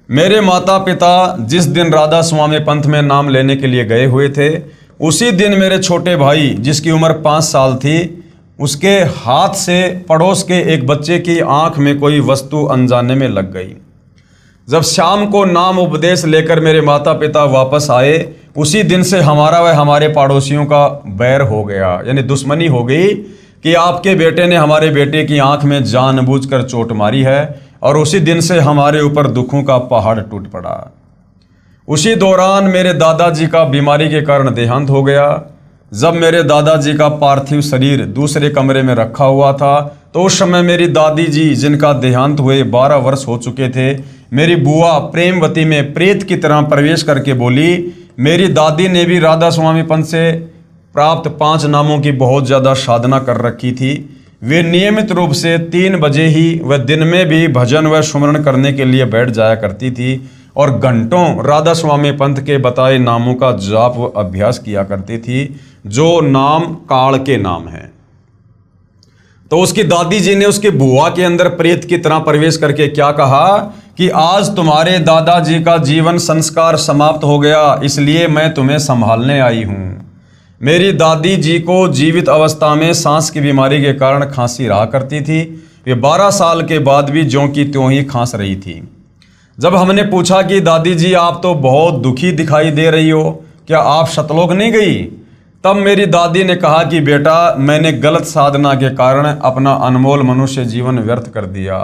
मेरे माता पिता जिस दिन राधा स्वामी पंथ में नाम लेने के लिए गए हुए थे, उसी दिन मेरे छोटे भाई जिसकी उम्र 5 साल थी, उसके हाथ से पड़ोस के एक बच्चे की आंख में कोई वस्तु अनजाने में लग गई। जब शाम को नाम उपदेश लेकर मेरे माता पिता वापस आए, उसी दिन से हमारा व हमारे पड़ोसियों का बैर हो गया, यानी दुश्मनी हो गई कि आपके बेटे ने हमारे बेटे की आंख में जानबूझकर चोट मारी है, और उसी दिन से हमारे ऊपर दुखों का पहाड़ टूट पड़ा। उसी दौरान मेरे दादाजी का बीमारी के कारण देहांत हो गया। जब मेरे दादाजी का पार्थिव शरीर दूसरे कमरे में रखा हुआ था, तो उस समय मेरी दादी जी, जिनका देहांत हुए 12 वर्ष हो चुके थे, मेरी बुआ प्रेमवती में प्रेत की तरह प्रवेश करके बोली। मेरी दादी ने भी राधा स्वामी पंथ से प्राप्त 5 नामों की बहुत ज़्यादा साधना कर रखी थी। वे नियमित रूप से 3 बजे ही व दिन में भी भजन व सुमरण करने के लिए बैठ जाया करती थी और घंटों राधा स्वामी पंथ के बताए नामों का जाप व अभ्यास किया करती थी, जो नाम काल के नाम हैं। तो उसकी दादी जी ने उसके बुआ के अंदर प्रेत की तरह प्रवेश करके क्या कहा कि आज तुम्हारे दादाजी का जीवन संस्कार समाप्त हो गया, इसलिए मैं तुम्हें संभालने आई हूँ। मेरी दादी जी को जीवित अवस्था में सांस की बीमारी के कारण खांसी रहा करती थी। वे 12 साल के बाद भी ज्यों की त्यों ही खांस रही थी। जब हमने पूछा कि दादी जी आप तो बहुत दुखी दिखाई दे रही हो, क्या आप सतलोक नहीं गई? तब मेरी दादी ने कहा कि बेटा, मैंने गलत साधना के कारण अपना अनमोल मनुष्य जीवन व्यर्थ कर दिया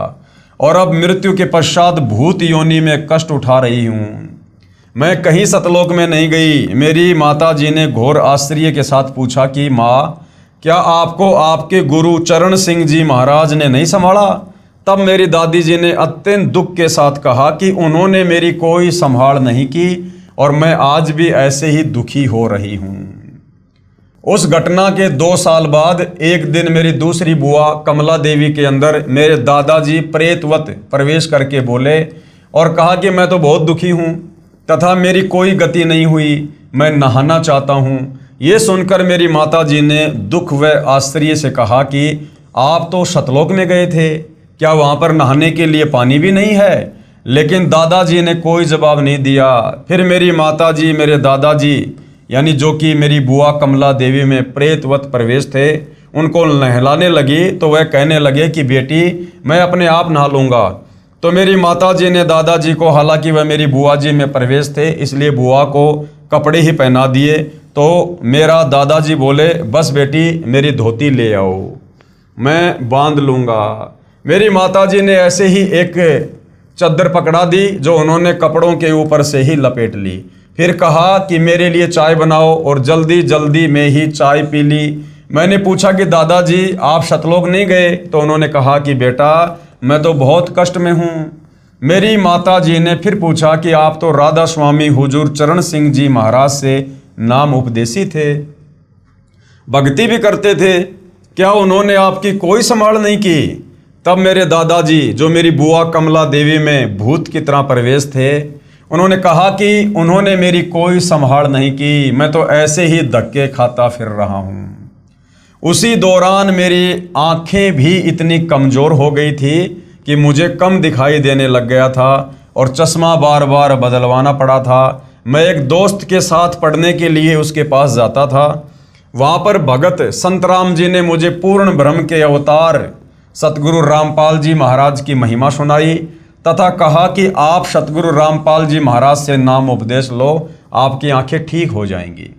और अब मृत्यु के पश्चात भूत योनि में कष्ट उठा रही हूँ। मैं कहीं सतलोक में नहीं गई। मेरी माता जी ने घोर आश्चर्य के साथ पूछा कि माँ, क्या आपको आपके गुरु चरण सिंह जी महाराज ने नहीं संभाला? तब मेरी दादी जी ने अत्यंत दुख के साथ कहा कि उन्होंने मेरी कोई संभाल नहीं की और मैं आज भी ऐसे ही दुखी हो रही हूँ। उस घटना के 2 साल बाद एक दिन मेरी दूसरी बुआ कमला देवी के अंदर मेरे दादाजी प्रेतवत प्रवेश करके बोले और कहा कि मैं तो बहुत दुखी हूँ तथा मेरी कोई गति नहीं हुई, मैं नहाना चाहता हूँ। ये सुनकर मेरी माता जी ने दुख व आश्चर्य से कहा कि आप तो सतलोक में गए थे, क्या वहाँ पर नहाने के लिए पानी भी नहीं है? लेकिन दादाजी ने कोई जवाब नहीं दिया। फिर मेरी माताजी मेरे दादाजी यानी जो कि मेरी बुआ कमला देवी में प्रेतवत प्रवेश थे, उनको नहलाने लगी तो वह कहने लगे कि बेटी, मैं अपने आप नहा लूँगा। तो मेरी माताजी ने दादाजी को, हालांकि वह मेरी बुआ जी में प्रवेश थे इसलिए बुआ को कपड़े ही पहना दिए। तो मेरा दादाजी बोले, बस बेटी मेरी धोती ले आओ, मैं बांध लूँगा। मेरी माताजी ने ऐसे ही एक चद्दर पकड़ा दी जो उन्होंने कपड़ों के ऊपर से ही लपेट ली। फिर कहा कि मेरे लिए चाय बनाओ और जल्दी जल्दी में ही चाय पी ली। मैंने पूछा कि दादाजी आप सतलोक नहीं गए? तो उन्होंने कहा कि बेटा, मैं तो बहुत कष्ट में हूँ। मेरी माताजी ने फिर पूछा कि आप तो राधा स्वामी हुजूर चरण सिंह जी महाराज से नाम उपदेशी थे, भक्ति भी करते थे, क्या उन्होंने आपकी कोई संभाल नहीं की? तब मेरे दादाजी जो मेरी बुआ कमला देवी में भूत की तरह प्रवेश थे, उन्होंने कहा कि उन्होंने मेरी कोई संभाल नहीं की, मैं तो ऐसे ही धक्के खाता फिर रहा हूँ। उसी दौरान मेरी आंखें भी इतनी कमज़ोर हो गई थी कि मुझे कम दिखाई देने लग गया था और चश्मा बार बार बदलवाना पड़ा था। मैं एक दोस्त के साथ पढ़ने के लिए उसके पास जाता था। वहाँ पर भगत संत राम जी ने मुझे पूर्ण ब्रह्म के अवतार सतगुरु रामपाल जी महाराज की महिमा सुनाई तथा कहा कि आप सतगुरु रामपाल जी महाराज से नाम उपदेश लो, आपकी आंखें ठीक हो जाएंगी।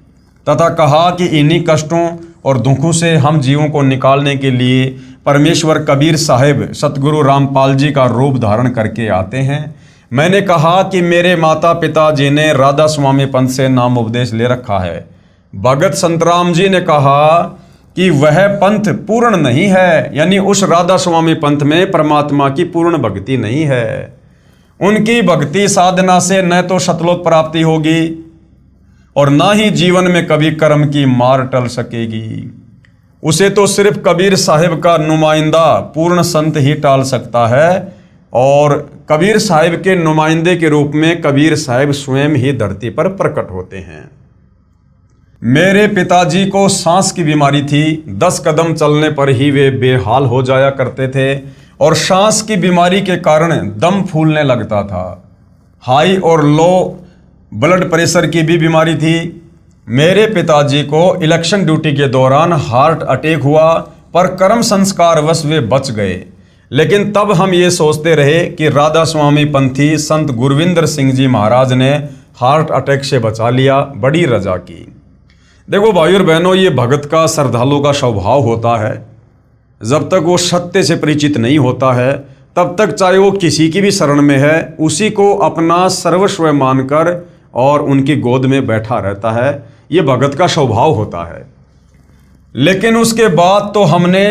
तथा कहा कि इन्हीं कष्टों और दुखों से हम जीवों को निकालने के लिए परमेश्वर कबीर साहिब सतगुरु रामपाल जी का रूप धारण करके आते हैं। मैंने कहा कि मेरे माता पिता जी ने राधा स्वामी पंथ से नाम उपदेश ले रखा है। भगत संतराम जी ने कहा कि वह पंथ पूर्ण नहीं है, यानी उस राधा स्वामी पंथ में परमात्मा की पूर्ण भक्ति नहीं है। उनकी भक्ति साधना से न तो सतलोक प्राप्ति होगी और ना ही जीवन में कभी कर्म की मार टल सकेगी। उसे तो सिर्फ कबीर साहिब का नुमाइंदा पूर्ण संत ही टाल सकता है और कबीर साहिब के नुमाइंदे के रूप में कबीर साहिब स्वयं ही धरती पर प्रकट होते हैं। मेरे पिताजी को सांस की बीमारी थी। 10 कदम चलने पर ही वे बेहाल हो जाया करते थे और सांस की बीमारी के कारण दम फूलने लगता था। हाई और लो ब्लड प्रेशर की भी बीमारी थी। मेरे पिताजी को इलेक्शन ड्यूटी के दौरान हार्ट अटैक हुआ, पर कर्म संस्कारवश वे बच गए। लेकिन तब हम ये सोचते रहे कि राधा स्वामी पंथी संत गुरविंदर सिंह जी महाराज ने हार्ट अटैक से बचा लिया। बड़ी रजा की। देखो भाई और बहनों, ये भगत का, श्रद्धालु का स्वभाव होता है। जब तक वो सत्य से परिचित नहीं होता है तब तक चाहे वो किसी की भी शरण में है, उसी को अपना सर्वस्व मानकर और उनकी गोद में बैठा रहता है। ये भगत का स्वभाव होता है। लेकिन उसके बाद तो हमने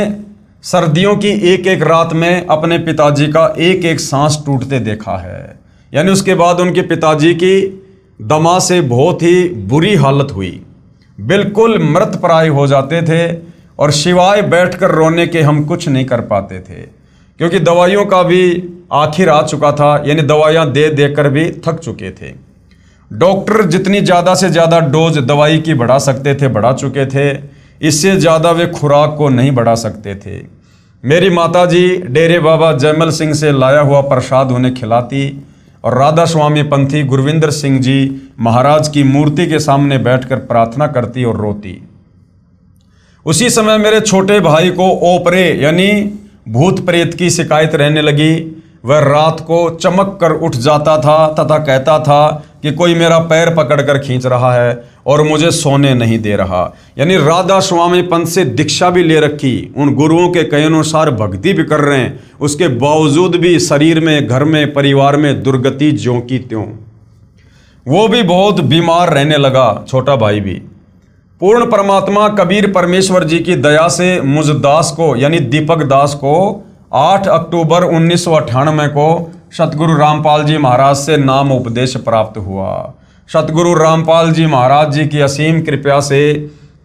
सर्दियों की एक एक रात में अपने पिताजी का एक एक सांस टूटते देखा है। यानी उसके बाद उनके पिताजी की दमा से बहुत ही बुरी हालत हुई, बिल्कुल मृतप्राय हो जाते थे और सिवाय बैठकर रोने के हम कुछ नहीं कर पाते थे, क्योंकि दवाइयों का भी आखिर आ चुका था। यानी दवाइयाँ दे देकर भी थक चुके थे। डॉक्टर जितनी ज़्यादा से ज़्यादा डोज दवाई की बढ़ा सकते थे बढ़ा चुके थे, इससे ज़्यादा वे खुराक को नहीं बढ़ा सकते थे। मेरी माताजी डेरे बाबा जयमल सिंह से लाया हुआ प्रसाद उन्हें खिलाती और राधा स्वामी पंथी गुरविंदर सिंह जी महाराज की मूर्ति के सामने बैठकर प्रार्थना करती और रोती। उसी समय मेरे छोटे भाई को ओपरे यानी भूत प्रेत की शिकायत रहने लगी। वह रात को चमक कर उठ जाता था तथा कहता था कि कोई मेरा पैर पकड़कर खींच रहा है और मुझे सोने नहीं दे रहा। यानी राधा स्वामी पंथ से दीक्षा भी ले रखी, उन गुरुओं के कहे अनुसार भक्ति भी कर रहे हैं, उसके बावजूद भी शरीर में, घर में, परिवार में दुर्गति ज्यों की त्यों। वो भी बहुत बीमार रहने लगा, छोटा भाई भी। पूर्ण परमात्मा कबीर परमेश्वर जी की दया से मुझ दास को यानी दीपक दास को 8 अक्टूबर 1998 को सतगुरु रामपाल जी महाराज से नाम उपदेश प्राप्त हुआ। सतगुरु रामपाल जी महाराज जी की असीम कृपा से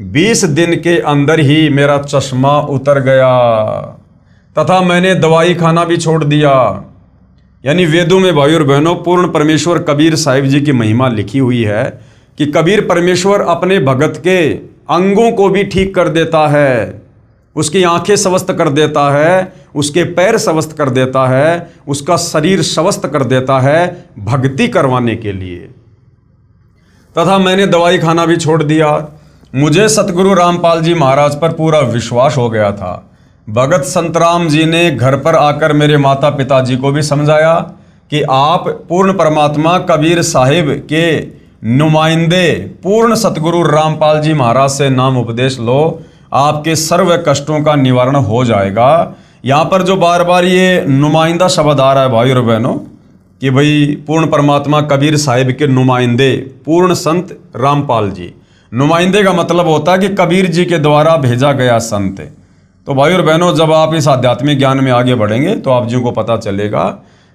20 दिन के अंदर ही मेरा चश्मा उतर गया तथा मैंने दवाई खाना भी छोड़ दिया। यानी वेदों में भाई और बहनों पूर्ण परमेश्वर कबीर साहिब जी की महिमा लिखी हुई है कि कबीर परमेश्वर अपने भगत के अंगों को भी ठीक कर देता है, उसकी आंखें स्वस्थ कर देता है, उसके पैर स्वस्थ कर देता है, उसका शरीर स्वस्थ कर देता है भक्ति करवाने के लिए। तथा मैंने दवाई खाना भी छोड़ दिया। मुझे सतगुरु रामपाल जी महाराज पर पूरा विश्वास हो गया था। भगत संतराम जी ने घर पर आकर मेरे माता पिताजी को भी समझाया कि आप पूर्ण परमात्मा कबीर साहिब के नुमाइंदे पूर्ण सतगुरु रामपाल जी महाराज से नाम उपदेश लो, आपके सर्व कष्टों का निवारण हो जाएगा। यहाँ पर जो बार बार ये नुमाइंदा शब्द आ रहा है भाई और बहनों कि भाई पूर्ण परमात्मा कबीर साहिब के नुमाइंदे पूर्ण संत रामपाल जी, नुमाइंदे का मतलब होता है कि कबीर जी के द्वारा भेजा गया संत। तो भाई और बहनों, जब आप इस आध्यात्मिक ज्ञान में आगे बढ़ेंगे तो आप जी को पता चलेगा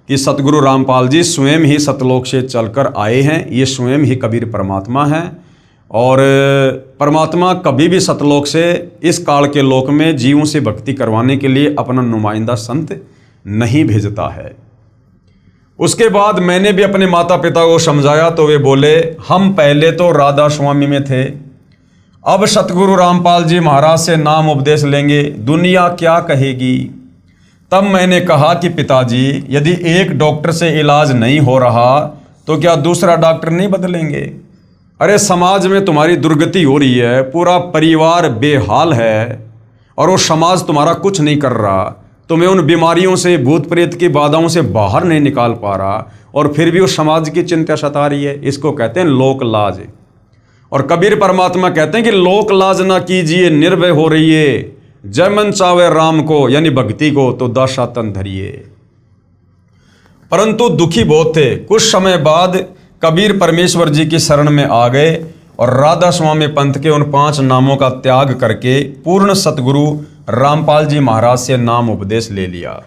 कि सतगुरु रामपाल जी स्वयं ही सतलोक से चलकर आए हैं। ये स्वयं ही कबीर परमात्मा हैं और परमात्मा कभी भी सतलोक से इस काल के लोक में जीवों से भक्ति करवाने के लिए अपना नुमाइंदा संत नहीं भेजता है। उसके बाद मैंने भी अपने माता पिता को समझाया तो वे बोले, हम पहले तो राधा स्वामी में थे, अब सतगुरु रामपाल जी महाराज से नाम उपदेश लेंगे, दुनिया क्या कहेगी। तब मैंने कहा कि पिताजी, यदि एक डॉक्टर से इलाज नहीं हो रहा तो क्या दूसरा डॉक्टर नहीं बदलेंगे? अरे समाज में तुम्हारी दुर्गति हो रही है, पूरा परिवार बेहाल है और वो समाज तुम्हारा कुछ नहीं कर रहा, तुम्हें उन बीमारियों से, भूत प्रेत की बाधाओं से बाहर नहीं निकाल पा रहा और फिर भी उस समाज की चिंता सता रही है। इसको कहते हैं लोक लाज। और कबीर परमात्मा कहते हैं कि लोक लाज ना कीजिए, निर्भय हो रहिए, जय मन चावे राम को यानी भक्ति को तो दशा तन धरिए। परंतु दुखी बहुत थे। कुछ समय बाद कबीर परमेश्वर जी की शरण में आ गए और राधा स्वामी पंथ के उन 5 नामों का त्याग करके पूर्ण सतगुरु रामपाल जी महाराज से नाम उपदेश ले लिया।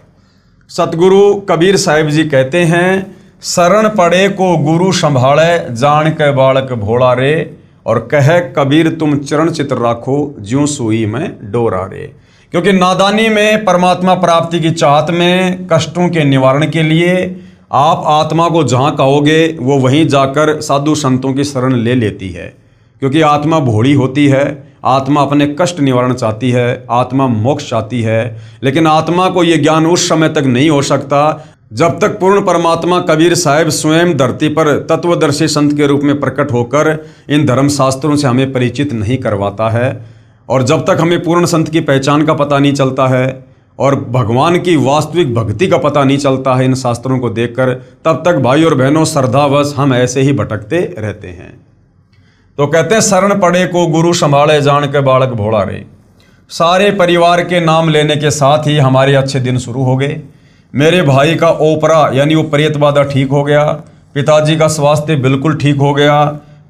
सतगुरु कबीर साहिब जी कहते हैं, शरण पड़े को गुरु संभाले, जान के बालक भोला रे, और कह कबीर तुम चरण चित्र राखो, ज्यों सुई में डोरा रे। क्योंकि नादानी में परमात्मा प्राप्ति की चाहत में कष्टों के निवारण के लिए आप आत्मा को जहाँ कहोगे वो वहीं जाकर साधु संतों की शरण ले लेती है। क्योंकि आत्मा भोली होती है, आत्मा अपने कष्ट निवारण चाहती है, आत्मा मोक्ष चाहती है, लेकिन आत्मा को ये ज्ञान उस समय तक नहीं हो सकता जब तक पूर्ण परमात्मा कबीर साहिब स्वयं धरती पर तत्वदर्शी संत के रूप में प्रकट होकर इन धर्म शास्त्रों से हमें परिचित नहीं करवाता है। और जब तक हमें पूर्ण संत की पहचान का पता नहीं चलता है और भगवान की वास्तविक भक्ति का पता नहीं चलता है इन शास्त्रों को देखकर, तब तक भाई और बहनों श्रद्धावश हम ऐसे ही भटकते रहते हैं। तो कहते हैं शरण पड़े को गुरु संभाले जान के बालक भोला रे। सारे परिवार के नाम लेने के साथ ही हमारे अच्छे दिन शुरू हो गए। मेरे भाई का ओपरा यानी वो प्रेत बाधा ठीक हो गया, पिताजी का स्वास्थ्य बिल्कुल ठीक हो गया।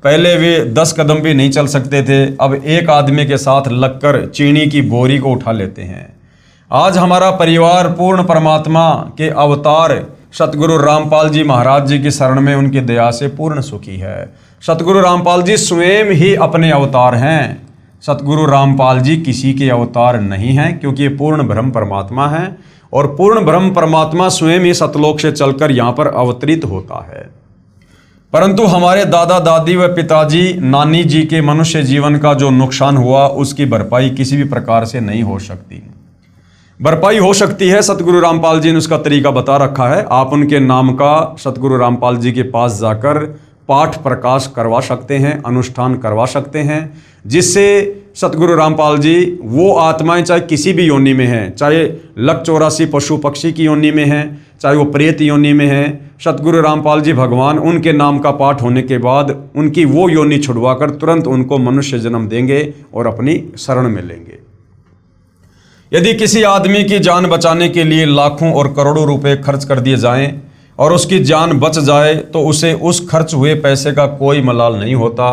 पहले वे 10 कदम भी नहीं चल सकते थे, अब एक आदमी के साथ लगकर चीनी की बोरी को उठा लेते हैं। आज हमारा परिवार पूर्ण परमात्मा के अवतार सतगुरु रामपाल जी महाराज जी की शरण में उनकी दया से पूर्ण सुखी है। सतगुरु रामपाल जी स्वयं ही अपने अवतार हैं। सतगुरु रामपाल जी किसी के अवतार नहीं हैं, क्योंकि ये पूर्ण ब्रह्म परमात्मा हैं और पूर्ण ब्रह्म परमात्मा स्वयं ही सतलोक से चलकर यहाँ पर अवतरित होता है। परंतु हमारे दादा दादी व पिताजी नानी जी के मनुष्य जीवन का जो नुकसान हुआ उसकी भरपाई किसी भी प्रकार से नहीं हो सकती। भरपाई हो सकती है, सतगुरु रामपाल जी ने उसका तरीका बता रखा है। आप उनके नाम का सतगुरु रामपाल जी के पास जाकर पाठ प्रकाश करवा सकते हैं, अनुष्ठान करवा सकते हैं, जिससे सतगुरु रामपाल जी वो आत्माएं चाहे किसी भी योनि में हैं, चाहे लक 84 पशु पक्षी की योनि में हैं, चाहे वो प्रेत योनि में हैं, सतगुरु रामपाल जी भगवान उनके नाम का पाठ होने के बाद उनकी वो योनि छुड़वाकर तुरंत उनको मनुष्य जन्म देंगे और अपनी शरण में लेंगे। यदि किसी आदमी की जान बचाने के लिए लाखों और करोड़ों रुपए खर्च कर दिए जाएं और उसकी जान बच जाए तो उसे उस खर्च हुए पैसे का कोई मलाल नहीं होता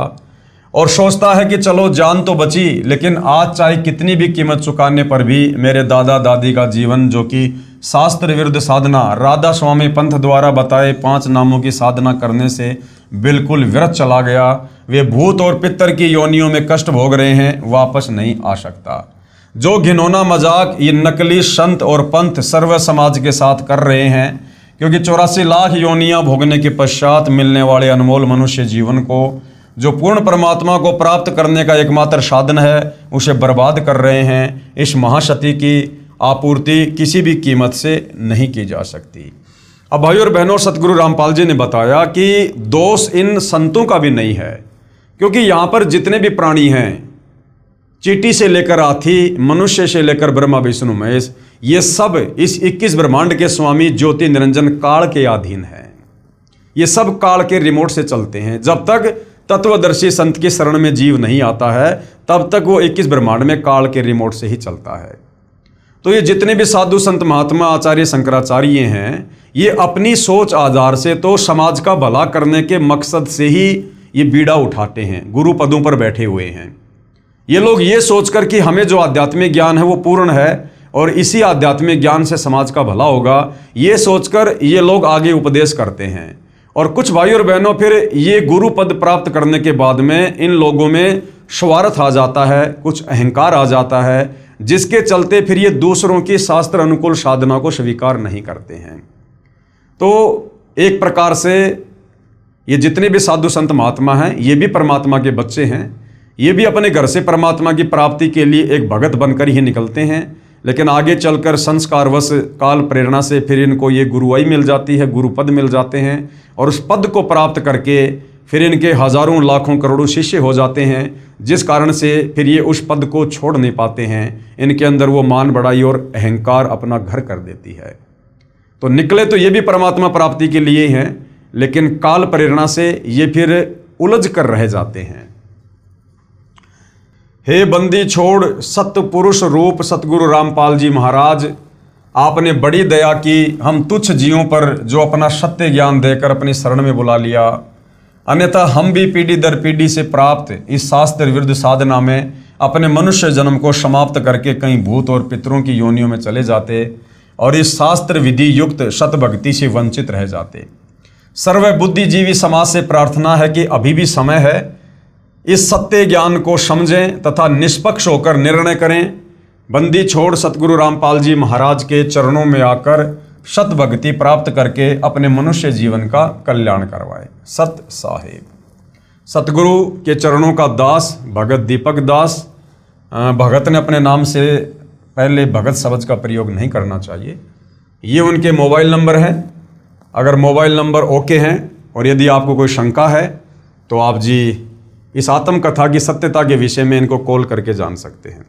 और सोचता है कि चलो जान तो बची, लेकिन आज चाहे कितनी भी कीमत चुकाने पर भी मेरे दादा दादी का जीवन, जो कि शास्त्र विरुद्ध साधना राधा स्वामी पंथ द्वारा बताए 5 नामों की साधना करने से बिल्कुल व्यर्थ चला गया। वे भूत और पितर की योनियों में कष्ट भोग रहे हैं, वापस नहीं आ सकता। जो घिनौना मजाक ये नकली संत और पंथ सर्व समाज के साथ कर रहे हैं, क्योंकि 84 लाख योनियां भोगने के पश्चात मिलने वाले अनमोल मनुष्य जीवन को, जो पूर्ण परमात्मा को प्राप्त करने का एकमात्र साधन है, उसे बर्बाद कर रहे हैं। इस महाशक्ति की आपूर्ति किसी भी कीमत से नहीं की जा सकती। अब भाई और बहनों, सतगुरु रामपाल जी ने बताया कि दोष इन संतों का भी नहीं है, क्योंकि यहाँ पर जितने भी प्राणी हैं, चींटी से लेकर हाथी, मनुष्य से लेकर ब्रह्मा विष्णु महेश, ये सब इस 21 ब्रह्मांड के स्वामी ज्योति निरंजन काल के अधीन हैं। ये सब काल के रिमोट से चलते हैं। जब तक तत्वदर्शी संत की शरण में जीव नहीं आता है, तब तक वो 21 ब्रह्मांड में काल के रिमोट से ही चलता है। तो ये जितने भी साधु संत महात्मा आचार्य शंकराचार्य हैं, ये अपनी सोच आधार से तो समाज का भला करने के मकसद से ही ये बीड़ा उठाते हैं, गुरु पदों पर बैठे हुए हैं। ये लोग ये सोचकर कि हमें जो आध्यात्मिक ज्ञान है वो पूर्ण है और इसी आध्यात्मिक ज्ञान से समाज का भला होगा, ये सोचकर ये लोग आगे उपदेश करते हैं। और कुछ भाई और बहनों, फिर ये गुरु पद प्राप्त करने के बाद में इन लोगों में स्वार्थ आ जाता है, कुछ अहंकार आ जाता है, जिसके चलते फिर ये दूसरों की शास्त्र अनुकूल साधना को स्वीकार नहीं करते हैं। तो एक प्रकार से ये जितने भी साधु संत महात्मा हैं, ये भी परमात्मा के बच्चे हैं। ये भी अपने घर से परमात्मा की प्राप्ति के लिए एक भगत बनकर ही निकलते हैं, लेकिन आगे चलकर संस्कारवश काल प्रेरणा से फिर इनको ये गुरुआई मिल जाती है, गुरु पद मिल जाते हैं और उस पद को प्राप्त करके फिर इनके हजारों लाखों करोड़ों शिष्य हो जाते हैं, जिस कारण से फिर ये उस पद को छोड़ नहीं पाते हैं। इनके अंदर वो मान बढ़ाई और अहंकार अपना घर कर देती है। तो निकले तो ये भी परमात्मा प्राप्ति के लिए हैं, लेकिन काल प्रेरणा से ये फिर उलझ कर रह जाते हैं। हे बंदी छोड़ सतपुरुष रूप सतगुरु रामपाल जी महाराज, आपने बड़ी दया की हम तुच्छ जीवों पर, जो अपना सत्य ज्ञान देकर अपनी शरण में बुला लिया। अन्यथा हम भी पीढ़ी दर पीढ़ी से प्राप्त इस शास्त्र विरुद्ध साधना में अपने मनुष्य जन्म को समाप्त करके कहीं भूत और पितरों की योनियों में चले जाते और इस शास्त्र विधि युक्त सतभक्ति से वंचित रह जाते। सर्व बुद्धिजीवी समाज से प्रार्थना है कि अभी भी समय है, इस सत्य ज्ञान को समझें तथा निष्पक्ष होकर निर्णय करें। बंदी छोड़ सतगुरु रामपाल जी महाराज के चरणों में आकर सतभक्ति प्राप्त करके अपने मनुष्य जीवन का कल्याण करवाए। सत साहिब। सतगुरु के चरणों का दास भगत दीपक दास। भगत ने अपने नाम से पहले भगत शब्द का प्रयोग नहीं करना चाहिए। ये उनके मोबाइल नंबर हैं। अगर मोबाइल नंबर ओके हैं और यदि आपको कोई शंका है तो आप जी इस आत्मकथा की सत्यता के विषय में इनको कॉल करके जान सकते हैं।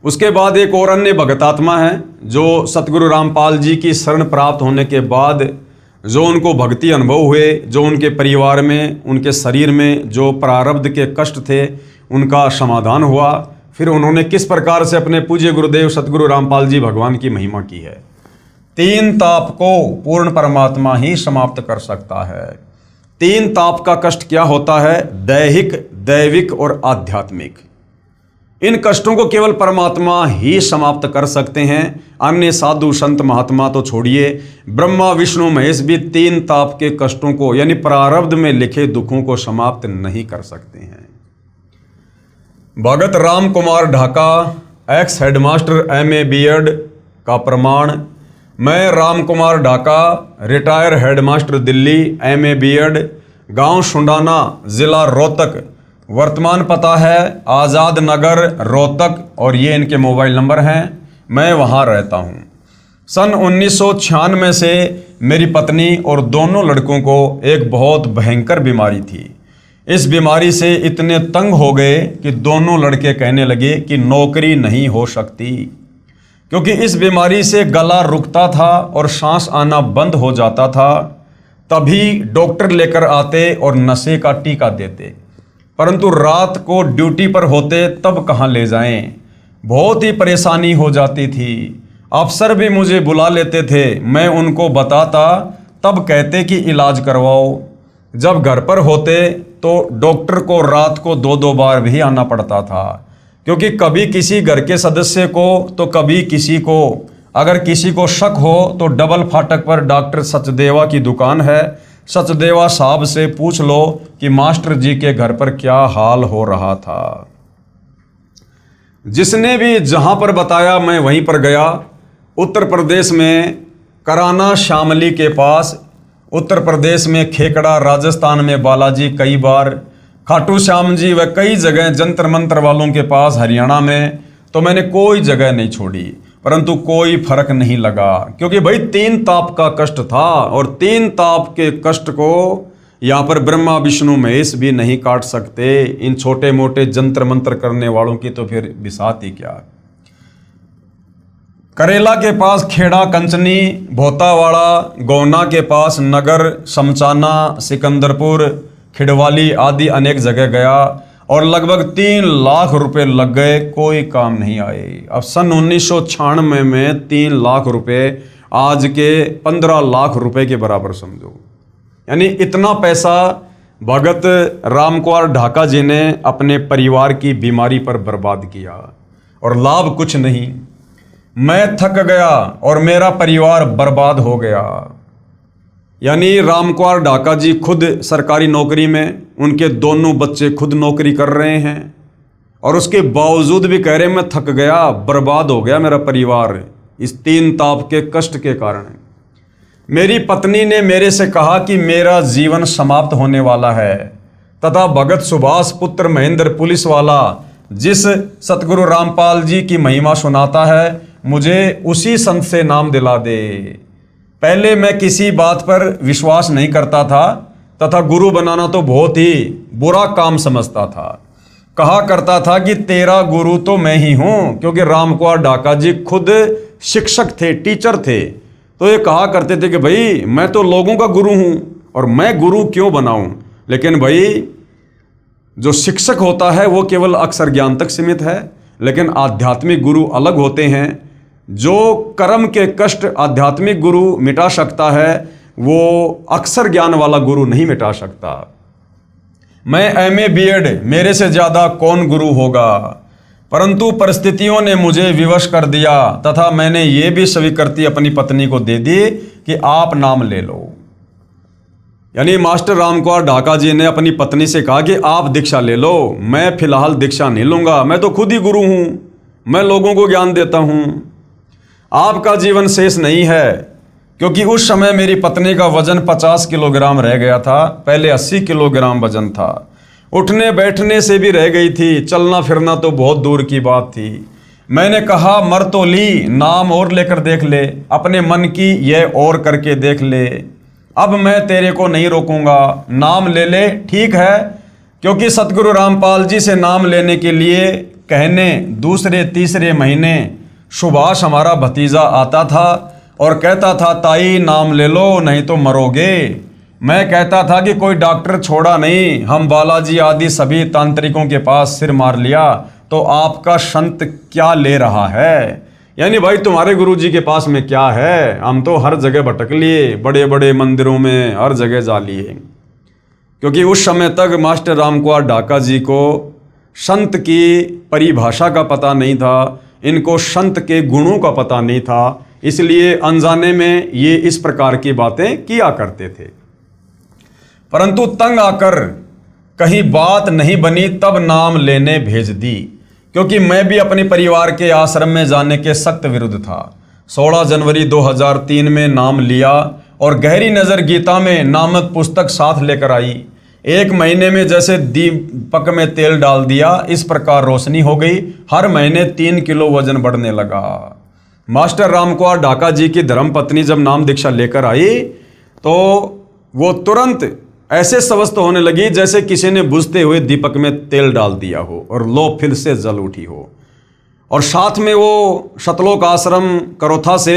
उसके बाद एक और अन्य भगतात्मा है जो सतगुरु रामपाल जी की शरण प्राप्त होने के बाद जो उनको भक्ति अनुभव हुए, जो उनके परिवार में, उनके शरीर में जो प्रारब्ध के कष्ट थे उनका समाधान हुआ। फिर उन्होंने किस प्रकार से अपने पूज्य गुरुदेव सतगुरु रामपाल जी भगवान की महिमा की है। 3 ताप को पूर्ण परमात्मा ही समाप्त कर सकता है। 3 ताप का कष्ट क्या होता है? दैहिक, दैविक और आध्यात्मिक। इन कष्टों को केवल परमात्मा ही समाप्त कर सकते हैं। अन्य साधु संत महात्मा तो छोड़िए, ब्रह्मा विष्णु महेश भी 3 ताप के कष्टों को यानी प्रारब्ध में लिखे दुखों को समाप्त नहीं कर सकते हैं। Bhagat Ram Kumar Dhaka, ex headmaster MA B.Ed का प्रमाण। मैं Ram Kumar Dhaka, retire headmaster Delhi, MA B.Ed, गांव सुंडाना, जिला रोहतक। वर्तमान पता है आज़ाद नगर रोहतक और ये इनके मोबाइल नंबर हैं। मैं वहाँ रहता हूँ। सन 1996 से मेरी पत्नी और दोनों लड़कों को एक बहुत भयंकर बीमारी थी। इस बीमारी से इतने तंग हो गए कि दोनों लड़के कहने लगे कि नौकरी नहीं हो सकती, क्योंकि इस बीमारी से गला रुकता था और सांस आना बंद हो जाता था। तभी डॉक्टर लेकर आते और नशे का टीका देते, परंतु रात को ड्यूटी पर होते तब कहाँ ले जाएं। बहुत ही परेशानी हो जाती थी। अफसर भी मुझे बुला लेते थे, मैं उनको बताता तब कहते कि इलाज करवाओ। जब घर पर होते तो डॉक्टर को रात को 2-2 बार भी आना पड़ता था, क्योंकि कभी किसी घर के सदस्य को तो कभी किसी को। अगर किसी को शक हो तो डबल फाटक पर डॉक्टर सचदेवा की दुकान है, सचदेवा साहब से पूछ लो कि मास्टर जी के घर पर क्या हाल हो रहा था। जिसने भी जहां पर बताया मैं वहीं पर गया। उत्तर प्रदेश में कराना शामली के पास, उत्तर प्रदेश में खेकड़ा, राजस्थान में बालाजी कई बार, खाटू श्याम जी व कई जगह जंतर मंतर वालों के पास हरियाणा में, तो मैंने कोई जगह नहीं छोड़ी, परंतु कोई फर्क नहीं लगा, क्योंकि भाई 3 ताप का कष्ट था और 3 ताप के कष्ट को यहाँ पर ब्रह्मा विष्णु महेश भी नहीं काट सकते। इन छोटे मोटे जंतर मंत्र करने वालों की तो फिर बिसात ही क्या। करेला के पास खेड़ा कंचनी, भोतावाड़ा, गोना के पास नगर, समचाना, सिकंदरपुर, खिड़वाली आदि अनेक जगह गया और लगभग 3 लाख रुपए लग गए, कोई काम नहीं आए। अब सन 1996 में 3 लाख रुपए आज के 15 लाख रुपए के बराबर समझो। यानी इतना पैसा भगत रामकुमार ढाका जी ने अपने परिवार की बीमारी पर बर्बाद किया और लाभ कुछ नहीं। मैं थक गया और मेरा परिवार बर्बाद हो गया। यानी रामकुमार ढाका जी खुद सरकारी नौकरी में, उनके दोनों बच्चे खुद नौकरी कर रहे हैं और उसके बावजूद भी कह रहे मैं थक गया, बर्बाद हो गया मेरा परिवार इस 3 ताप के कष्ट के कारण। मेरी पत्नी ने मेरे से कहा कि मेरा जीवन समाप्त होने वाला है, तथा भगत सुभाष पुत्र महेंद्र पुलिस वाला जिस सतगुरु रामपाल जी की महिमा सुनाता है, मुझे उसी संत से नाम दिला दे। पहले मैं किसी बात पर विश्वास नहीं करता था तथा गुरु बनाना तो बहुत ही बुरा काम समझता था। कहा करता था कि तेरा गुरु तो मैं ही हूँ, क्योंकि रामकुमार ढाका जी खुद शिक्षक थे, टीचर थे। तो ये कहा करते थे कि भाई मैं तो लोगों का गुरु हूँ और मैं गुरु क्यों बनाऊँ। लेकिन भाई जो शिक्षक होता है वो केवल अक्षर ज्ञान तक सीमित है, लेकिन आध्यात्मिक गुरु अलग होते हैं। जो कर्म के कष्ट आध्यात्मिक गुरु मिटा सकता है वो अक्षर ज्ञान वाला गुरु नहीं मिटा सकता। मैं MA B.Ed, मेरे से ज़्यादा कौन गुरु होगा, परंतु परिस्थितियों ने मुझे विवश कर दिया तथा मैंने ये भी स्वीकृति अपनी पत्नी को दे दी कि आप नाम ले लो। यानी मास्टर रामकुमार ढाका जी ने अपनी पत्नी से कहा कि आप दीक्षा ले लो, मैं फिलहाल दीक्षा नहीं लूँगा, मैं तो खुद ही गुरु हूँ, मैं लोगों को ज्ञान देता हूँ। आपका जीवन शेष नहीं है, क्योंकि उस समय मेरी पत्नी का वजन 50 किलोग्राम रह गया था, पहले 80 किलोग्राम वजन था। उठने बैठने से भी रह गई थी, चलना फिरना तो बहुत दूर की बात थी। मैंने कहा मर तो ली, नाम और लेकर देख ले, अपने मन की यह और करके देख ले। अब मैं तेरे को नहीं रोकूंगा, नाम ले ले, ठीक है। क्योंकि सतगुरु रामपाल जी से नाम लेने के लिए कहने दूसरे तीसरे महीने सुभाष हमारा भतीजा आता था और कहता था ताई नाम ले लो नहीं तो मरोगे। मैं कहता था कि कोई डॉक्टर छोड़ा नहीं, हम बालाजी आदि सभी तांत्रिकों के पास सिर मार लिया, तो आपका संत क्या ले रहा है। यानी भाई तुम्हारे गुरुजी के पास में क्या है, हम तो हर जगह भटक लिए, बड़े बड़े मंदिरों में हर जगह जा लिए। क्योंकि उस समय तक मास्टर रामकुमार ढाका जी को संत की परिभाषा का पता नहीं था, इनको संत के गुणों का पता नहीं था, इसलिए अनजाने में ये इस प्रकार की बातें किया करते थे। परंतु तंग आकर कहीं बात नहीं बनी, तब नाम लेने भेज दी। क्योंकि मैं भी अपने परिवार के आश्रम में जाने के सख्त विरुद्ध था। 16 जनवरी 2003 में नाम लिया और गहरी नज़र गीता में नामक पुस्तक साथ लेकर आई। 1 महीने में जैसे दीपक में तेल डाल दिया, इस प्रकार रोशनी हो गई। हर महीने 3 किलो वजन बढ़ने लगा। मास्टर रामकुमार ढाका जी की धर्मपत्नी जब नाम दीक्षा लेकर आई तो वो तुरंत ऐसे स्वस्थ होने लगी जैसे किसी ने बुझते हुए दीपक में तेल डाल दिया हो और लो फिर से जल उठी हो। और साथ में वो सतलोक आश्रम करोथा से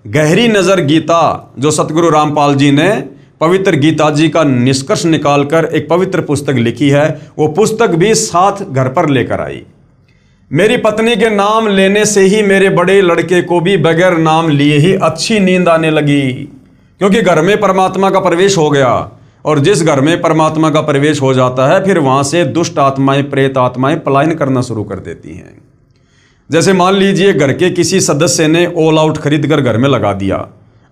गहरी नज़र गीता, जो सतगुरु रामपाल जी ने पवित्र गीता जी का निष्कर्ष निकालकर एक पवित्र पुस्तक लिखी है, वो पुस्तक भी साथ घर पर लेकर आई। मेरी पत्नी के नाम लेने से ही मेरे बड़े लड़के को भी बगैर नाम लिए ही अच्छी नींद आने लगी। क्योंकि घर में परमात्मा का प्रवेश हो गया, और जिस घर में परमात्मा का प्रवेश हो जाता है फिर वहाँ से दुष्ट आत्माएं, प्रेत आत्माएं पलायन करना शुरू कर देती हैं। जैसे मान लीजिए घर के किसी सदस्य ने ऑल आउट खरीद कर घर में लगा दिया।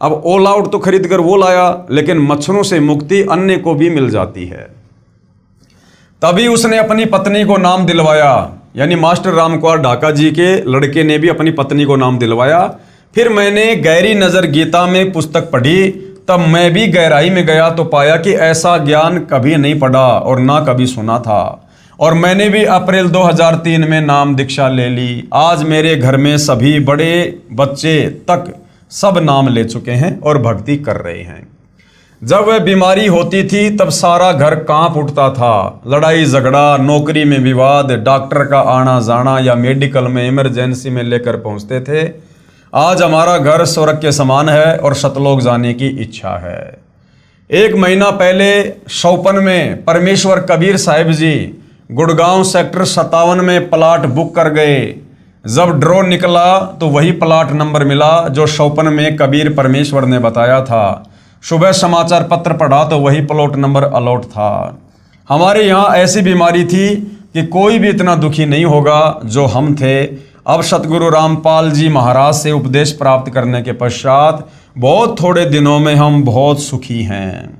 अब ऑल आउट तो खरीद कर वो लाया, लेकिन मच्छरों से मुक्ति अन्य को भी मिल जाती है। तभी उसने अपनी पत्नी को नाम दिलवाया, यानी मास्टर रामकुमार ढाका जी के लड़के ने भी अपनी पत्नी को नाम दिलवाया। फिर मैंने गहरी नज़र गीता में पुस्तक पढ़ी, तब मैं भी गहराई में गया तो पाया कि ऐसा ज्ञान कभी नहीं पढ़ा और ना कभी सुना था। और मैंने भी अप्रैल 2003 में नाम दीक्षा ले ली। आज मेरे घर में सभी बड़े बच्चे तक सब नाम ले चुके हैं और भक्ति कर रहे हैं। जब वह बीमारी होती थी तब सारा घर कांप उठता था। लड़ाई झगड़ा, नौकरी में विवाद, डॉक्टर का आना जाना या मेडिकल में इमरजेंसी में लेकर पहुंचते थे। आज हमारा घर स्वर्ग के समान है और सतलोक जाने की इच्छा है। 1 महीना पहले शौपन में परमेश्वर कबीर साहिब जी गुड़गांव सेक्टर 57 में प्लाट बुक कर गए। जब ड्रॉ निकला तो वही प्लाट नंबर मिला जो शौपन में कबीर परमेश्वर ने बताया था। सुबह समाचार पत्र पढ़ा तो वही प्लॉट नंबर अलॉट था। हमारे यहाँ ऐसी बीमारी थी कि कोई भी इतना दुखी नहीं होगा जो हम थे। अब सतगुरु रामपाल जी महाराज से उपदेश प्राप्त करने के पश्चात बहुत थोड़े दिनों में हम बहुत सुखी हैं।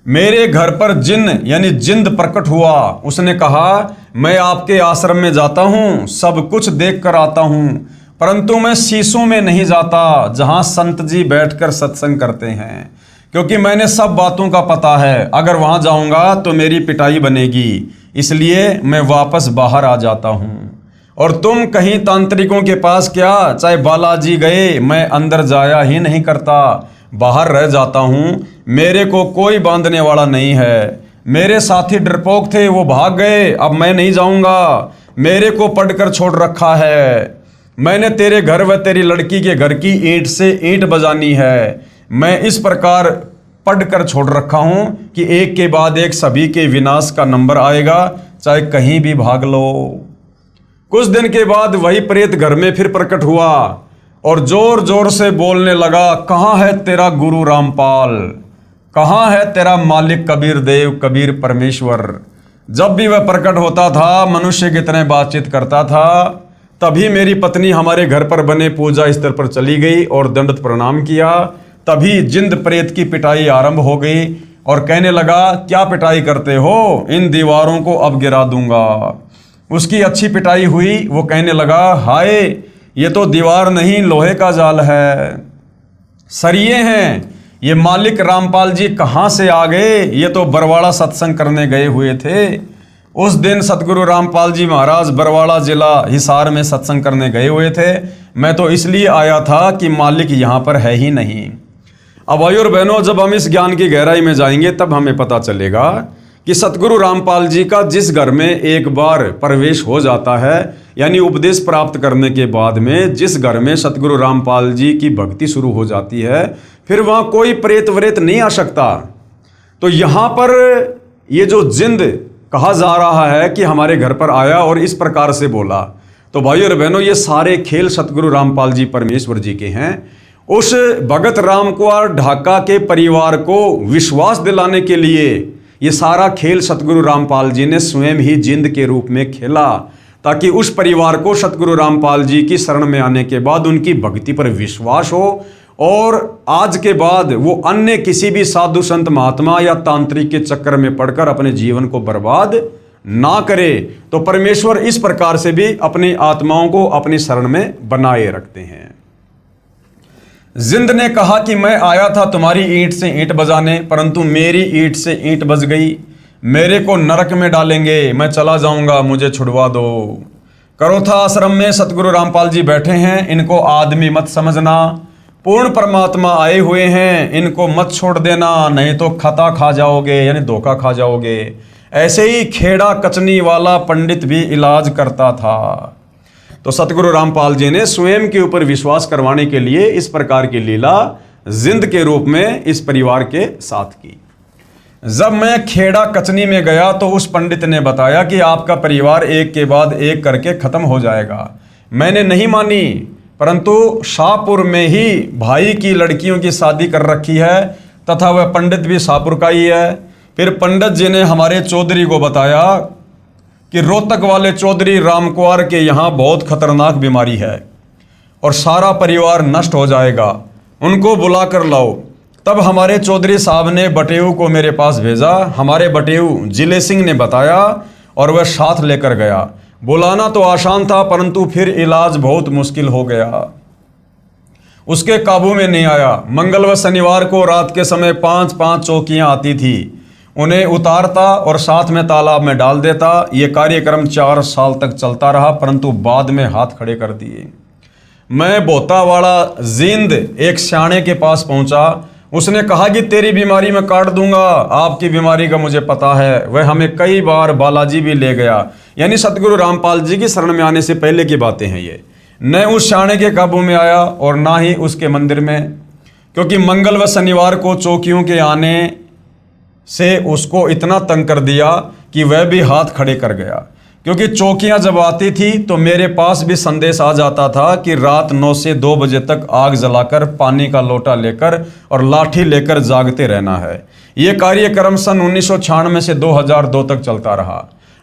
मेरे घर पर जिन यानी जिंद प्रकट हुआ। उसने कहा मैं आपके आश्रम में जाता हूँ, सब कुछ देख कर आता हूँ, परंतु मैं शीशों में नहीं जाता जहाँ संत जी बैठकर सत्संग करते हैं, क्योंकि मैंने सब बातों का पता है। अगर वहाँ जाऊँगा तो मेरी पिटाई बनेगी, इसलिए मैं वापस बाहर आ जाता हूँ। और तुम कहीं तांत्रिकों के पास क्या, चाहे बालाजी गए, मैं अंदर जाया ही नहीं करता, बाहर रह जाता हूँ। मेरे को कोई बांधने वाला नहीं है। मेरे साथी डरपोक थे, वो भाग गए, अब मैं नहीं जाऊँगा। मेरे को पढ़कर छोड़ रखा है। मैंने तेरे घर व तेरी लड़की के घर की ईंट से ईंट बजानी है। मैं इस प्रकार पढ़कर छोड़ रखा हूँ कि एक के बाद एक सभी के विनाश का नंबर आएगा, चाहे कहीं भी भाग लो। कुछ दिन के बाद वही प्रेत घर में फिर प्रकट हुआ और जोर जोर से बोलने लगा, कहाँ है तेरा गुरु रामपाल, कहाँ है तेरा मालिक कबीर देव, कबीर परमेश्वर। जब भी वह प्रकट होता था मनुष्य की तरह बातचीत करता था। तभी मेरी पत्नी हमारे घर पर बने पूजा स्थल पर चली गई और दंडवत प्रणाम किया। तभी जिंद प्रेत की पिटाई आरंभ हो गई और कहने लगा, क्या पिटाई करते हो, इन दीवारों को अब गिरा दूंगा। उसकी अच्छी पिटाई हुई। वो कहने लगा, हाय ये तो दीवार नहीं लोहे का जाल है। सरिये हैं। ये मालिक रामपाल जी कहाँ से आ गए? ये तो बरवाड़ा सत्संग करने गए हुए थे। उस दिन सतगुरु रामपाल जी महाराज बरवाड़ा जिला हिसार में सत्संग करने गए हुए थे। मैं तो इसलिए आया था कि मालिक यहाँ पर है ही नहीं। अब भाई और बहनों, जब हम इस ज्ञान की गहराई में जाएंगे तब हमें पता चलेगा कि सतगुरु रामपाल जी का जिस घर में एक बार प्रवेश हो जाता है, यानी उपदेश प्राप्त करने के बाद में जिस घर में सतगुरु रामपाल जी की भक्ति शुरू हो जाती है, फिर वहाँ कोई प्रेत व्रेत नहीं आ सकता। तो यहाँ पर ये जो जिंद कहा जा रहा है कि हमारे घर पर आया और इस प्रकार से बोला, तो भाई और बहनों, ये सारे खेल सतगुरु रामपाल जी परमेश्वर जी के हैं। उस भगत रामकुमार ढाका के परिवार को विश्वास दिलाने के लिए ये सारा खेल सतगुरु रामपाल जी ने स्वयं ही जिंद के रूप में खेला, ताकि उस परिवार को सतगुरु रामपाल जी की शरण में आने के बाद उनकी भक्ति पर विश्वास हो और आज के बाद वो अन्य किसी भी साधु संत महात्मा या तांत्रिक के चक्कर में पड़कर अपने जीवन को बर्बाद ना करे। तो परमेश्वर इस प्रकार से भी अपनी आत्माओं को अपनी शरण में बनाए रखते हैं। जिंद ने कहा कि मैं आया था तुम्हारी ईंट से ईंट बजाने, परंतु मेरी ईंट से ईंट बज गई। मेरे को नरक में डालेंगे, मैं चला जाऊंगा, मुझे छुड़वा दो। करोथा आश्रम में सतगुरु रामपाल जी बैठे हैं, इनको आदमी मत समझना, पूर्ण परमात्मा आए हुए हैं, इनको मत छोड़ देना, नहीं तो खता खा जाओगे, यानी धोखा खा जाओगे। ऐसे ही खेड़ा कचनी वाला पंडित भी इलाज करता था। तो सतगुरु रामपाल जी ने स्वयं के ऊपर विश्वास करवाने के लिए इस प्रकार की लीला जिंद के रूप में इस परिवार के साथ की। जब मैं खेड़ा कचनी में गया तो उस पंडित ने बताया कि आपका परिवार एक के बाद एक करके खत्म हो जाएगा। मैंने नहीं मानी, परंतु शाहपुर में ही भाई की लड़कियों की शादी कर रखी है तथा वह पंडित भी शाहपुर का ही है। फिर पंडित जी ने हमारे चौधरी को बताया कि रोहतक वाले चौधरी रामकुमार के यहाँ बहुत खतरनाक बीमारी है और सारा परिवार नष्ट हो जाएगा, उनको बुला कर लाओ। तब हमारे चौधरी साहब ने बटेऊ को मेरे पास भेजा। हमारे बटेऊ जिले सिंह ने बताया और वह साथ लेकर गया। बुलाना तो आसान था, परंतु फिर इलाज बहुत मुश्किल हो गया, उसके काबू में नहीं आया। मंगल व शनिवार को रात के समय 5-5 चौकियां आती थी, उन्हें उतारता और साथ में तालाब में डाल देता। ये कार्यक्रम 4 साल तक चलता रहा, परंतु बाद में हाथ खड़े कर दिए। मैं बोतावाड़ा जींद एक स्याणे के पास पहुंचा। उसने कहा कि तेरी बीमारी मैं काट दूंगा, आपकी बीमारी का मुझे पता है। वह हमें कई बार बालाजी भी ले गया, यानी सतगुरु रामपाल जी की शरण में आने से पहले की बातें हैं ये। न उस स्याणे के काबू में आया और ना ही उसके मंदिर में, क्योंकि मंगल व शनिवार को चौकियों के आने से उसको इतना तंग कर दिया कि वह भी हाथ खड़े कर गया। क्योंकि चौकियां जब आती थी तो मेरे पास भी संदेश आ जाता था कि रात 9 से 2 बजे तक आग जलाकर पानी का लोटा लेकर और लाठी लेकर जागते रहना है। ये कार्यक्रम सन 1996 से 2002 तक चलता रहा।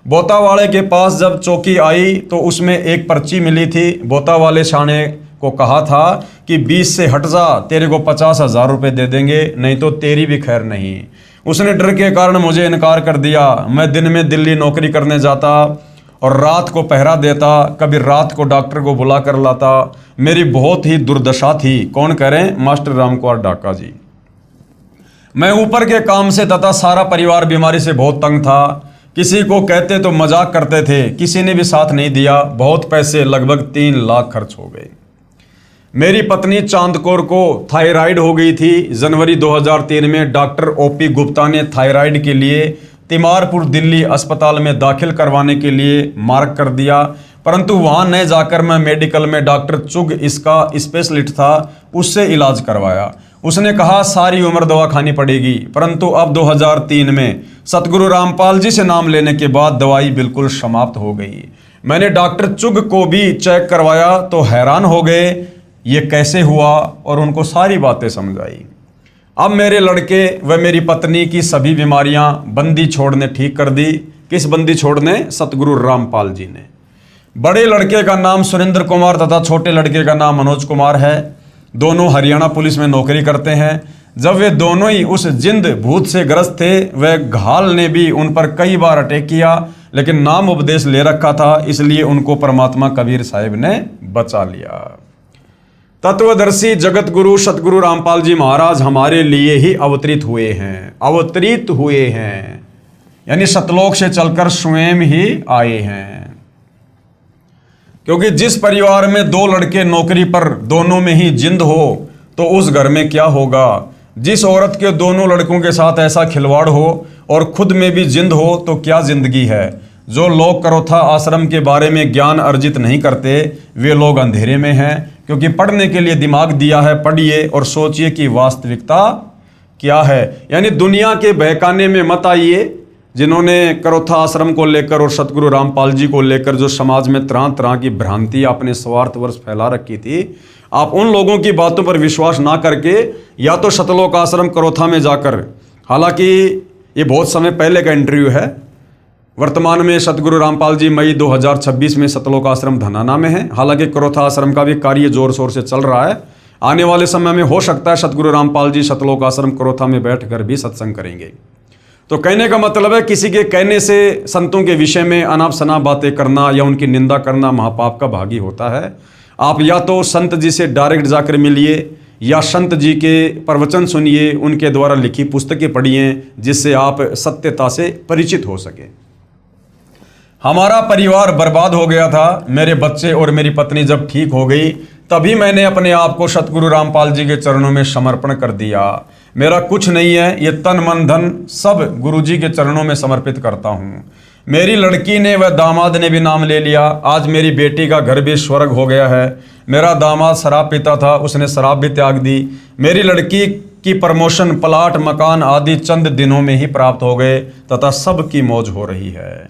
बोतावाड़े के पास जब चौकी आई तो उसमें एक पर्ची मिली थी। बोतावाले शाने को कहा था कि 20 से हट जा, तेरे को 50,000 रुपये दे देंगे, नहीं तो तेरी भी खैर नहीं। उसने डर के कारण मुझे इनकार कर दिया। मैं दिन में दिल्ली नौकरी करने जाता और रात को पहरा देता, कभी रात को डॉक्टर को बुला कर लाता। मेरी बहुत ही दुर्दशा थी। कौन कह रहे हैं? मास्टर रामकुमार ढाका जी। मैं ऊपर के काम से तथा सारा परिवार बीमारी से बहुत तंग था। किसी को कहते तो मजाक करते थे, किसी ने भी साथ नहीं दिया। बहुत पैसे, लगभग 3 लाख खर्च हो गए। मेरी पत्नी चांदकौर को थायराइड हो गई थी। जनवरी 2003 में डॉक्टर ओपी गुप्ता ने थायराइड के लिए तिमारपुर दिल्ली अस्पताल में दाखिल करवाने के लिए मार्क कर दिया, परंतु वहां न जाकर मैं मेडिकल में डॉक्टर चुग इसका स्पेशलिस्ट था, उससे इलाज करवाया। उसने कहा सारी उम्र दवा खानी पड़ेगी, परंतु अब 2003 में सतगुरु रामपाल जी से नाम लेने के बाद दवाई बिल्कुल समाप्त हो गई। मैंने डॉक्टर चुग को भी चेक करवाया तो हैरान हो गए ये कैसे हुआ, और उनको सारी बातें समझाई। अब मेरे लड़के व मेरी पत्नी की सभी बीमारियां बंदी छोड़ ने ठीक कर दी। किस बंदी छोड़ ने? सतगुरु रामपाल जी ने। बड़े लड़के का नाम सुरेंद्र कुमार तथा छोटे लड़के का नाम मनोज कुमार है। दोनों हरियाणा पुलिस में नौकरी करते हैं। जब वे दोनों ही उस जिंद भूत से ग्रस्त थे, वह घाल ने भी उन पर कई बार अटैक किया, लेकिन नाम उपदेश ले रखा था, इसलिए उनको परमात्मा कबीर साहिब ने बचा लिया। तत्वदर्शी जगत गुरु सतगुरु रामपाल जी महाराज हमारे लिए ही अवतरित हुए हैं, यानी सतलोक से चलकर स्वयं ही आए हैं। क्योंकि जिस परिवार में 2 लड़के नौकरी पर दोनों में ही जिंद हो तो उस घर में क्या होगा। जिस औरत के दोनों लड़कों के साथ ऐसा खिलवाड़ हो और खुद में भी जिंद हो तो क्या जिंदगी है। जो लोग करोथा आश्रम के बारे में ज्ञान अर्जित नहीं करते वे लोग अंधेरे में हैं, क्योंकि पढ़ने के लिए दिमाग दिया है, पढ़िए और सोचिए कि वास्तविकता क्या है। यानी दुनिया के बहकाने में मत आइए। जिन्होंने करोथा आश्रम को लेकर और सतगुरु रामपाल जी को लेकर जो समाज में तरह तरह की भ्रांति अपने स्वार्थवश फैला रखी थी, आप उन लोगों की बातों पर विश्वास ना करके या तो सतलोक आश्रम करोथा में जाकर, हालांकि ये बहुत समय पहले का इंटरव्यू है, वर्तमान में सतगुरु रामपाल जी मई 2026 में सतलोक आश्रम धनाना में है। हालांकि करोथा आश्रम का भी कार्य जोर शोर से चल रहा है। आने वाले समय में हो सकता है सतगुरु रामपाल जी सतलोक आश्रम करोथा में बैठकर भी सत्संग करेंगे। तो कहने का मतलब है किसी के कहने से संतों के विषय में अनाप शनाप बातें करना या उनकी निंदा करना महापाप का भागी होता है। आप या तो संत जी से डायरेक्ट जाकर मिलिए या संत जी के प्रवचन सुनिए, उनके द्वारा लिखी पुस्तकें पढ़िए, जिससे आप सत्यता से परिचित हो सके। हमारा परिवार बर्बाद हो गया था। मेरे बच्चे और मेरी पत्नी जब ठीक हो गई तभी मैंने अपने आप को सतगुरु रामपाल जी के चरणों में समर्पण कर दिया। मेरा कुछ नहीं है, ये तन मन धन सब गुरु जी के चरणों में समर्पित करता हूँ। मेरी लड़की ने व दामाद ने भी नाम ले लिया। आज मेरी बेटी का घर भी स्वर्ग हो गया है। मेरा दामाद शराब पीता था, उसने शराब भी त्याग दी। मेरी लड़की की प्रमोशन, प्लाट, मकान आदि चंद दिनों में ही प्राप्त हो गए तथा सबकी मौज हो रही है।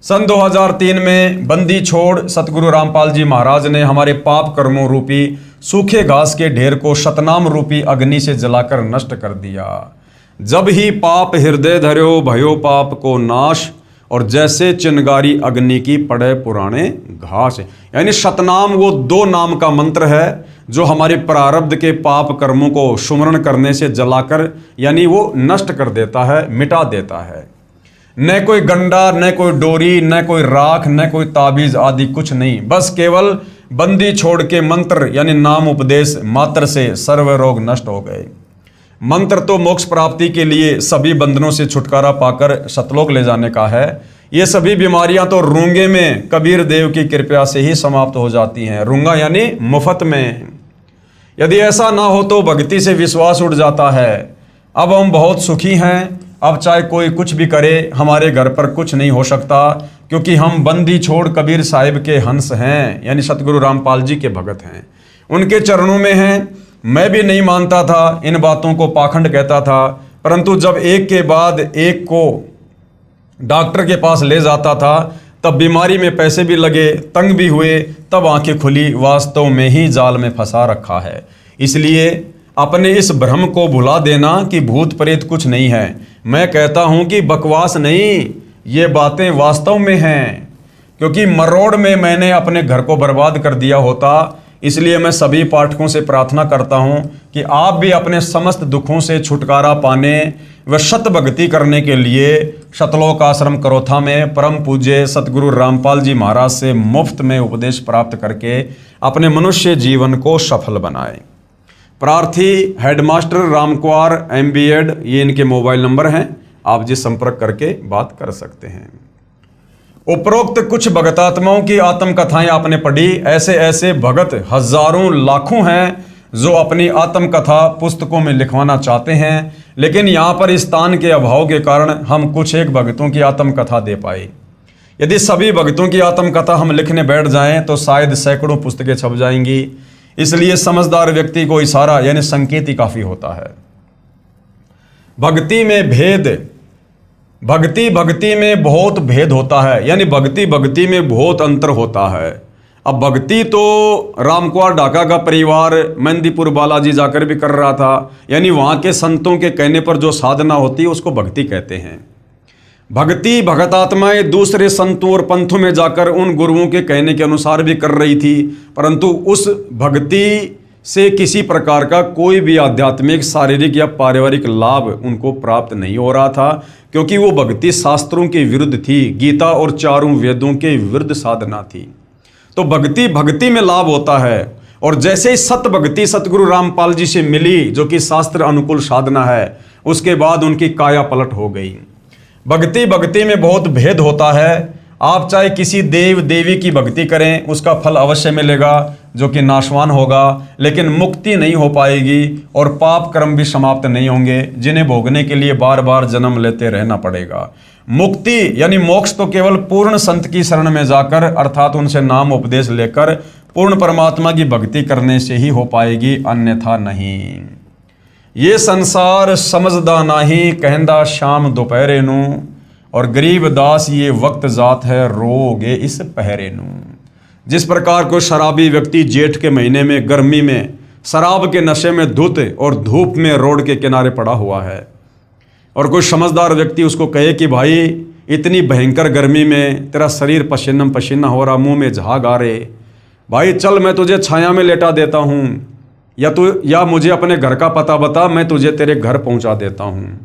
सन 2003 में बंदी छोड़ सतगुरु रामपाल जी महाराज ने हमारे पाप कर्मों रूपी सूखे घास के ढेर को सतनाम रूपी अग्नि से जलाकर नष्ट कर दिया। जब ही पाप हृदय धर्यो भयो पाप को नाश, और जैसे चिनगारी अग्नि की पड़े पुराने घास। यानी सतनाम वो 2 नाम का मंत्र है जो हमारे प्रारब्ध के पाप कर्मों को सुमरण करने से जलाकर यानी वो नष्ट कर देता है, मिटा देता है। न कोई गंडा, न कोई डोरी, न कोई राख, न कोई ताबीज आदि कुछ नहीं, बस केवल बंदी छोड़ के मंत्र यानी नाम उपदेश मात्र से सर्व रोग नष्ट हो गए। मंत्र तो मोक्ष प्राप्ति के लिए सभी बंधनों से छुटकारा पाकर सतलोक ले जाने का है। ये सभी बीमारियां तो रूंगे में कबीर देव की कृपा से ही समाप्त हो जाती हैं। रूंगा यानी मुफ्त में। यदि ऐसा ना हो तो भक्ति से विश्वास उठ जाता है। अब हम बहुत सुखी हैं। अब चाहे कोई कुछ भी करे, हमारे घर पर कुछ नहीं हो सकता, क्योंकि हम बंदी छोड़ कबीर साहिब के हंस हैं, यानी सतगुरु रामपाल जी के भगत हैं, उनके चरणों में हैं। मैं भी नहीं मानता था, इन बातों को पाखंड कहता था, परंतु जब एक के बाद एक को डॉक्टर के पास ले जाता था तब बीमारी में पैसे भी लगे, तंग भी हुए, तब आंखें खुली, वास्तव में ही जाल में फंसा रखा है। इसलिए अपने इस भ्रम को भुला देना कि भूत प्रेत कुछ नहीं है। मैं कहता हूं कि बकवास नहीं, ये बातें वास्तव में हैं, क्योंकि मरोड़ में मैंने अपने घर को बर्बाद कर दिया होता। इसलिए मैं सभी पाठकों से प्रार्थना करता हूं कि आप भी अपने समस्त दुखों से छुटकारा पाने व शत भक्ति करने के लिए सतलोक आश्रम करोथा में परम पूज्य सतगुरु रामपाल जी महाराज से मुफ्त में उपदेश प्राप्त करके अपने मनुष्य जीवन को सफल बनाएं। प्रार्थी हेडमास्टर रामकुमार MBEd, ये इनके मोबाइल नंबर हैं, आप जी संपर्क करके बात कर सकते हैं। उपरोक्त कुछ भगतात्माओं की आत्मकथाएं आपने पढ़ी। ऐसे ऐसे भगत हजारों लाखों हैं जो अपनी आत्मकथा पुस्तकों में लिखवाना चाहते हैं, लेकिन यहाँ पर स्थान के अभाव के कारण हम कुछ एक भगतों की आत्मकथा दे पाए। यदि सभी भगतों की आत्मकथा हम लिखने बैठ जाएं तो शायद सैकड़ों पुस्तकें छप जाएंगी। इसलिए समझदार व्यक्ति को इशारा यानी संकेत ही काफी होता है। भक्ति में भेद, भक्ति में बहुत भेद होता है, यानी भक्ति में बहुत अंतर होता है। अब भक्ति तो रामकुमार ढाका का परिवार मेहंदीपुर बालाजी जाकर भी कर रहा था, यानी वहाँ के संतों के कहने पर जो साधना होती है उसको भक्ति कहते हैं। भक्ति भगतात्माएं दूसरे संतों और पंथों में जाकर उन गुरुओं के कहने के अनुसार भी कर रही थी, परंतु उस भक्ति से किसी प्रकार का कोई भी आध्यात्मिक, शारीरिक या पारिवारिक लाभ उनको प्राप्त नहीं हो रहा था, क्योंकि वो भक्ति शास्त्रों के विरुद्ध थी, गीता और चारों वेदों के विरुद्ध साधना थी। तो भक्ति में लाभ होता है और जैसे ही सत भक्ति सतगुरु रामपाल जी से मिली, जो कि शास्त्र अनुकूल साधना है, उसके बाद उनकी काया पलट हो गई। भक्ति भक्ति में बहुत भेद होता है। आप चाहे किसी देव देवी की भक्ति करें, उसका फल अवश्य मिलेगा जो कि नाशवान होगा, लेकिन मुक्ति नहीं हो पाएगी और पाप कर्म भी समाप्त नहीं होंगे, जिन्हें भोगने के लिए बार बार जन्म लेते रहना पड़ेगा। मुक्ति यानी मोक्ष तो केवल पूर्ण संत की शरण में जाकर, अर्थात उनसे नाम उपदेश लेकर पूर्ण परमात्मा की भक्ति करने से ही हो पाएगी, अन्यथा नहीं। ये संसार समझदा नाही, कहंदा शाम दोपहरे नू, और गरीब दास ये वक्त जात है, रोगे इस पहरे नू। जिस प्रकार कोई शराबी व्यक्ति जेठ के महीने में गर्मी में शराब के नशे में धुत और धूप में रोड के किनारे पड़ा हुआ है, और कोई समझदार व्यक्ति उसको कहे कि भाई इतनी भयंकर गर्मी में तेरा शरीर पसीना पसीना हो रहा, मुंह में झाग आ रहे, भाई चल मैं तुझे छाया में लेटा देता हूँ, या मुझे अपने घर का पता बता, मैं तुझे तेरे घर पहुँचा देता हूँ।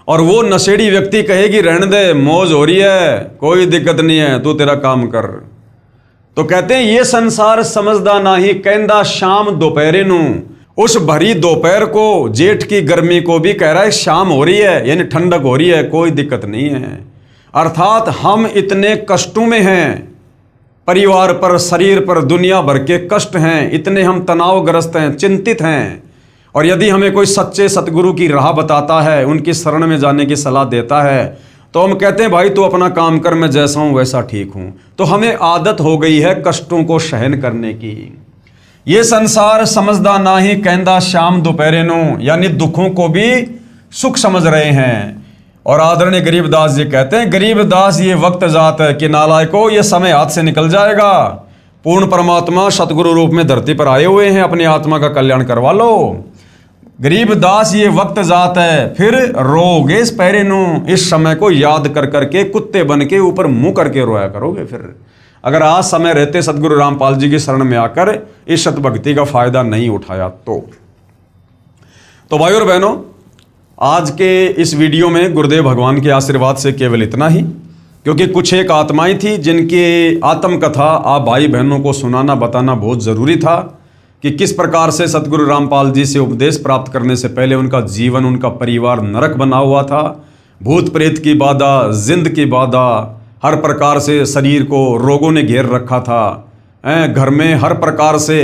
और वो नशेड़ी व्यक्ति कहेगी रहने दे, मौज हो रही है, कोई दिक्कत नहीं है, तू तेरा काम कर। तो कहते हैं ये संसार समझदा नाही, कहंदा शाम दोपहरे नू। उस भरी दोपहर को, जेठ की गर्मी को भी कह रहा है शाम हो रही है, यानी ठंडक हो रही है, कोई दिक्कत नहीं है। अर्थात हम इतने कष्टों में हैं, परिवार पर, शरीर पर दुनिया भर के कष्ट हैं, इतने हम तनावग्रस्त हैं, चिंतित हैं। और यदि हमें कोई सच्चे सतगुरु की राह बताता है, उनकी शरण में जाने की सलाह देता है, तो हम कहते हैं भाई तू अपना काम कर, मैं जैसा हूं वैसा ठीक हूं। तो हमें आदत हो गई है कष्टों को सहन करने की। ये संसार समझदा नाही, कहंदा शाम दोपहरे नू, यानी दुखों को भी सुख समझ रहे हैं। और आदरणीय गरीबदास जी कहते हैं, गरीबदास ये वक्त जात है कि नालायको, ये समय हाथ से निकल जाएगा। पूर्ण परमात्मा सतगुरु रूप में धरती पर आए हुए हैं, अपनी आत्मा का कल्याण करवा लो। गरीबदास ये वक्त जात है, फिर रोगे इस पहरे नू, इस समय को याद कर करके कुत्ते बन के ऊपर मुंह करके रोया करोगे। फिर अगर आज समय रहते सतगुरु रामपाल जी की शरण में आकर इस सत भक्ति का फायदा नहीं उठाया तो भाई और बहनों, आज के इस वीडियो में गुरुदेव भगवान के आशीर्वाद से केवल इतना ही, क्योंकि कुछ एक आत्माएं थी जिनकी आत्मकथा आप भाई बहनों को सुनाना बताना बहुत ज़रूरी था कि किस प्रकार से सतगुरु रामपाल जी से उपदेश प्राप्त करने से पहले उनका जीवन, उनका परिवार नरक बना हुआ था। भूत प्रेत की बाधा, जिंद की बाधा, हर प्रकार से शरीर को रोगों ने घेर रखा था। घर में हर प्रकार से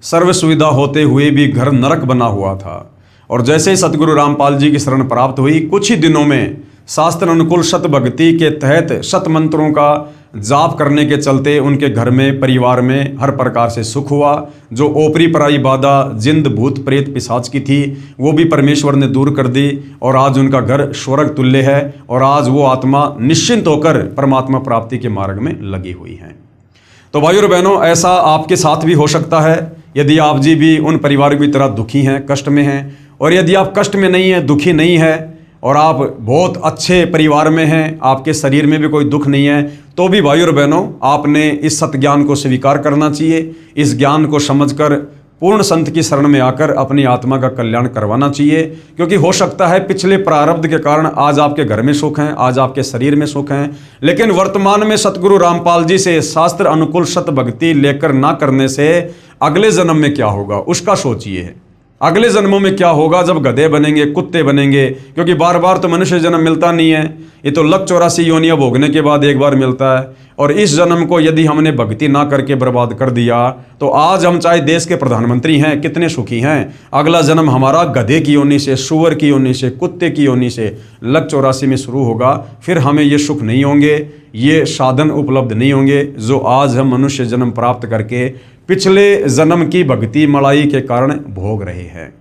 सर्व सुविधा होते हुए भी घर नरक बना हुआ था। और जैसे ही सतगुरु रामपाल जी की शरण प्राप्त हुई, कुछ ही दिनों में शास्त्र अनुकूल शत भक्ति के तहत शत मंत्रों का जाप करने के चलते उनके घर में, परिवार में हर प्रकार से सुख हुआ। जो ओपरी पराई बाधा, जिंद, भूत प्रेत, पिशाच की थी, वो भी परमेश्वर ने दूर कर दी और आज उनका घर स्वर्ग तुल्य है और आज वो आत्मा निश्चिंत होकर परमात्मा प्राप्ति के मार्ग में लगी हुई है। तो भाइयों और बहनों, ऐसा आपके साथ भी हो सकता है यदि आप जी भी उन परिवार की तरह दुखी हैं, कष्ट में हैं। और यदि आप कष्ट में नहीं हैं, दुखी नहीं है और आप बहुत अच्छे परिवार में हैं, आपके शरीर में भी कोई दुख नहीं है, तो भी भाइयों और बहनों आपने इस सत्य ज्ञान को स्वीकार करना चाहिए। इस ज्ञान को समझकर पूर्ण संत की शरण में आकर अपनी आत्मा का कल्याण करवाना चाहिए। क्योंकि हो सकता है पिछले प्रारब्ध के कारण आज आपके घर में सुख हैं, आज आपके शरीर में सुख हैं, लेकिन वर्तमान में सतगुरु रामपाल जी से शास्त्र अनुकूल सत भक्ति लेकर ना करने से अगले जन्म में क्या होगा उसका सोचिए। अगले जन्मों में क्या होगा जब गधे बनेंगे, कुत्ते बनेंगे, क्योंकि बार बार तो मनुष्य जन्म मिलता नहीं है। ये तो 184 योनियां भोगने के बाद एक बार मिलता है। और इस जन्म को यदि हमने भक्ति ना करके बर्बाद कर दिया तो आज हम चाहे देश के प्रधानमंत्री हैं, कितने सुखी हैं, अगला जन्म हमारा गधे की योनि से, सुअर की योनि से, कुत्ते की योनि से 184 में शुरू होगा। फिर हमें ये सुख नहीं होंगे, ये साधन उपलब्ध नहीं होंगे जो आज हम मनुष्य जन्म प्राप्त करके पिछले जन्म की भक्ति मलाई के कारण भोग रहे हैं।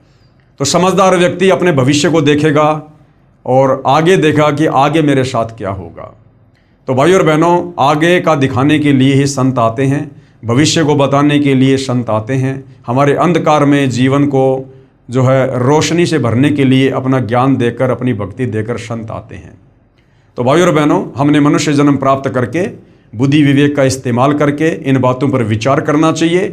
तो समझदार व्यक्ति अपने भविष्य को देखेगा और आगे देखा कि आगे मेरे साथ क्या होगा। तो भाइयों और बहनों, आगे का दिखाने के लिए ही संत आते हैं, भविष्य को बताने के लिए संत आते हैं, हमारे अंधकार में जीवन को जो है रोशनी से भरने के लिए अपना ज्ञान देकर, अपनी भक्ति देकर संत आते हैं। तो भाइयों और बहनों, हमने मनुष्य जन्म प्राप्त करके बुद्धि विवेक का इस्तेमाल करके इन बातों पर विचार करना चाहिए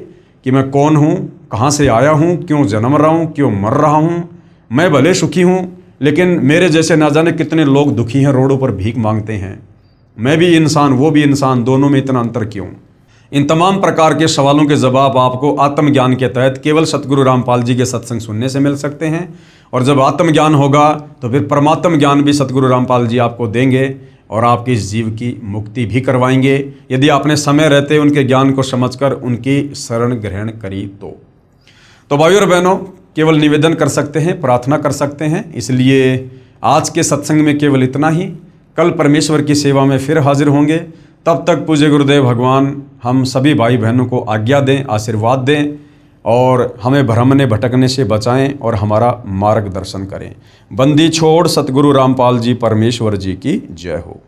कि मैं कौन हूँ, कहाँ से आया हूँ, क्यों जन्म रहा हूँ, क्यों मर रहा हूँ। मैं भले सुखी हूँ लेकिन मेरे जैसे ना जाने कितने लोग दुखी हैं, रोडों पर भीख मांगते हैं। मैं भी इंसान, वो भी इंसान, दोनों में इतना अंतर क्यों? इन तमाम प्रकार के सवालों के जवाब आपको आत्मज्ञान के तहत केवल सतगुरु रामपाल जी के सत्संग सुनने से मिल सकते हैं। और जब आत्मज्ञान होगा तो फिर परमात्म ज्ञान भी सतगुरु रामपाल जी आपको देंगे और आपके इस जीव की मुक्ति भी करवाएंगे, यदि आपने समय रहते उनके ज्ञान को समझकर उनकी शरण ग्रहण करी तो भाइयों और बहनों, केवल निवेदन कर सकते हैं, प्रार्थना कर सकते हैं। इसलिए आज के सत्संग में केवल इतना ही। कल परमेश्वर की सेवा में फिर हाजिर होंगे। तब तक पूज्य गुरुदेव भगवान हम सभी भाई बहनों को आज्ञा दें, आशीर्वाद दें और हमें भ्रमने भटकने से बचाएं और हमारा मार्गदर्शन करें। बंदी छोड़ सतगुरु रामपाल जी परमेश्वर जी की जय हो।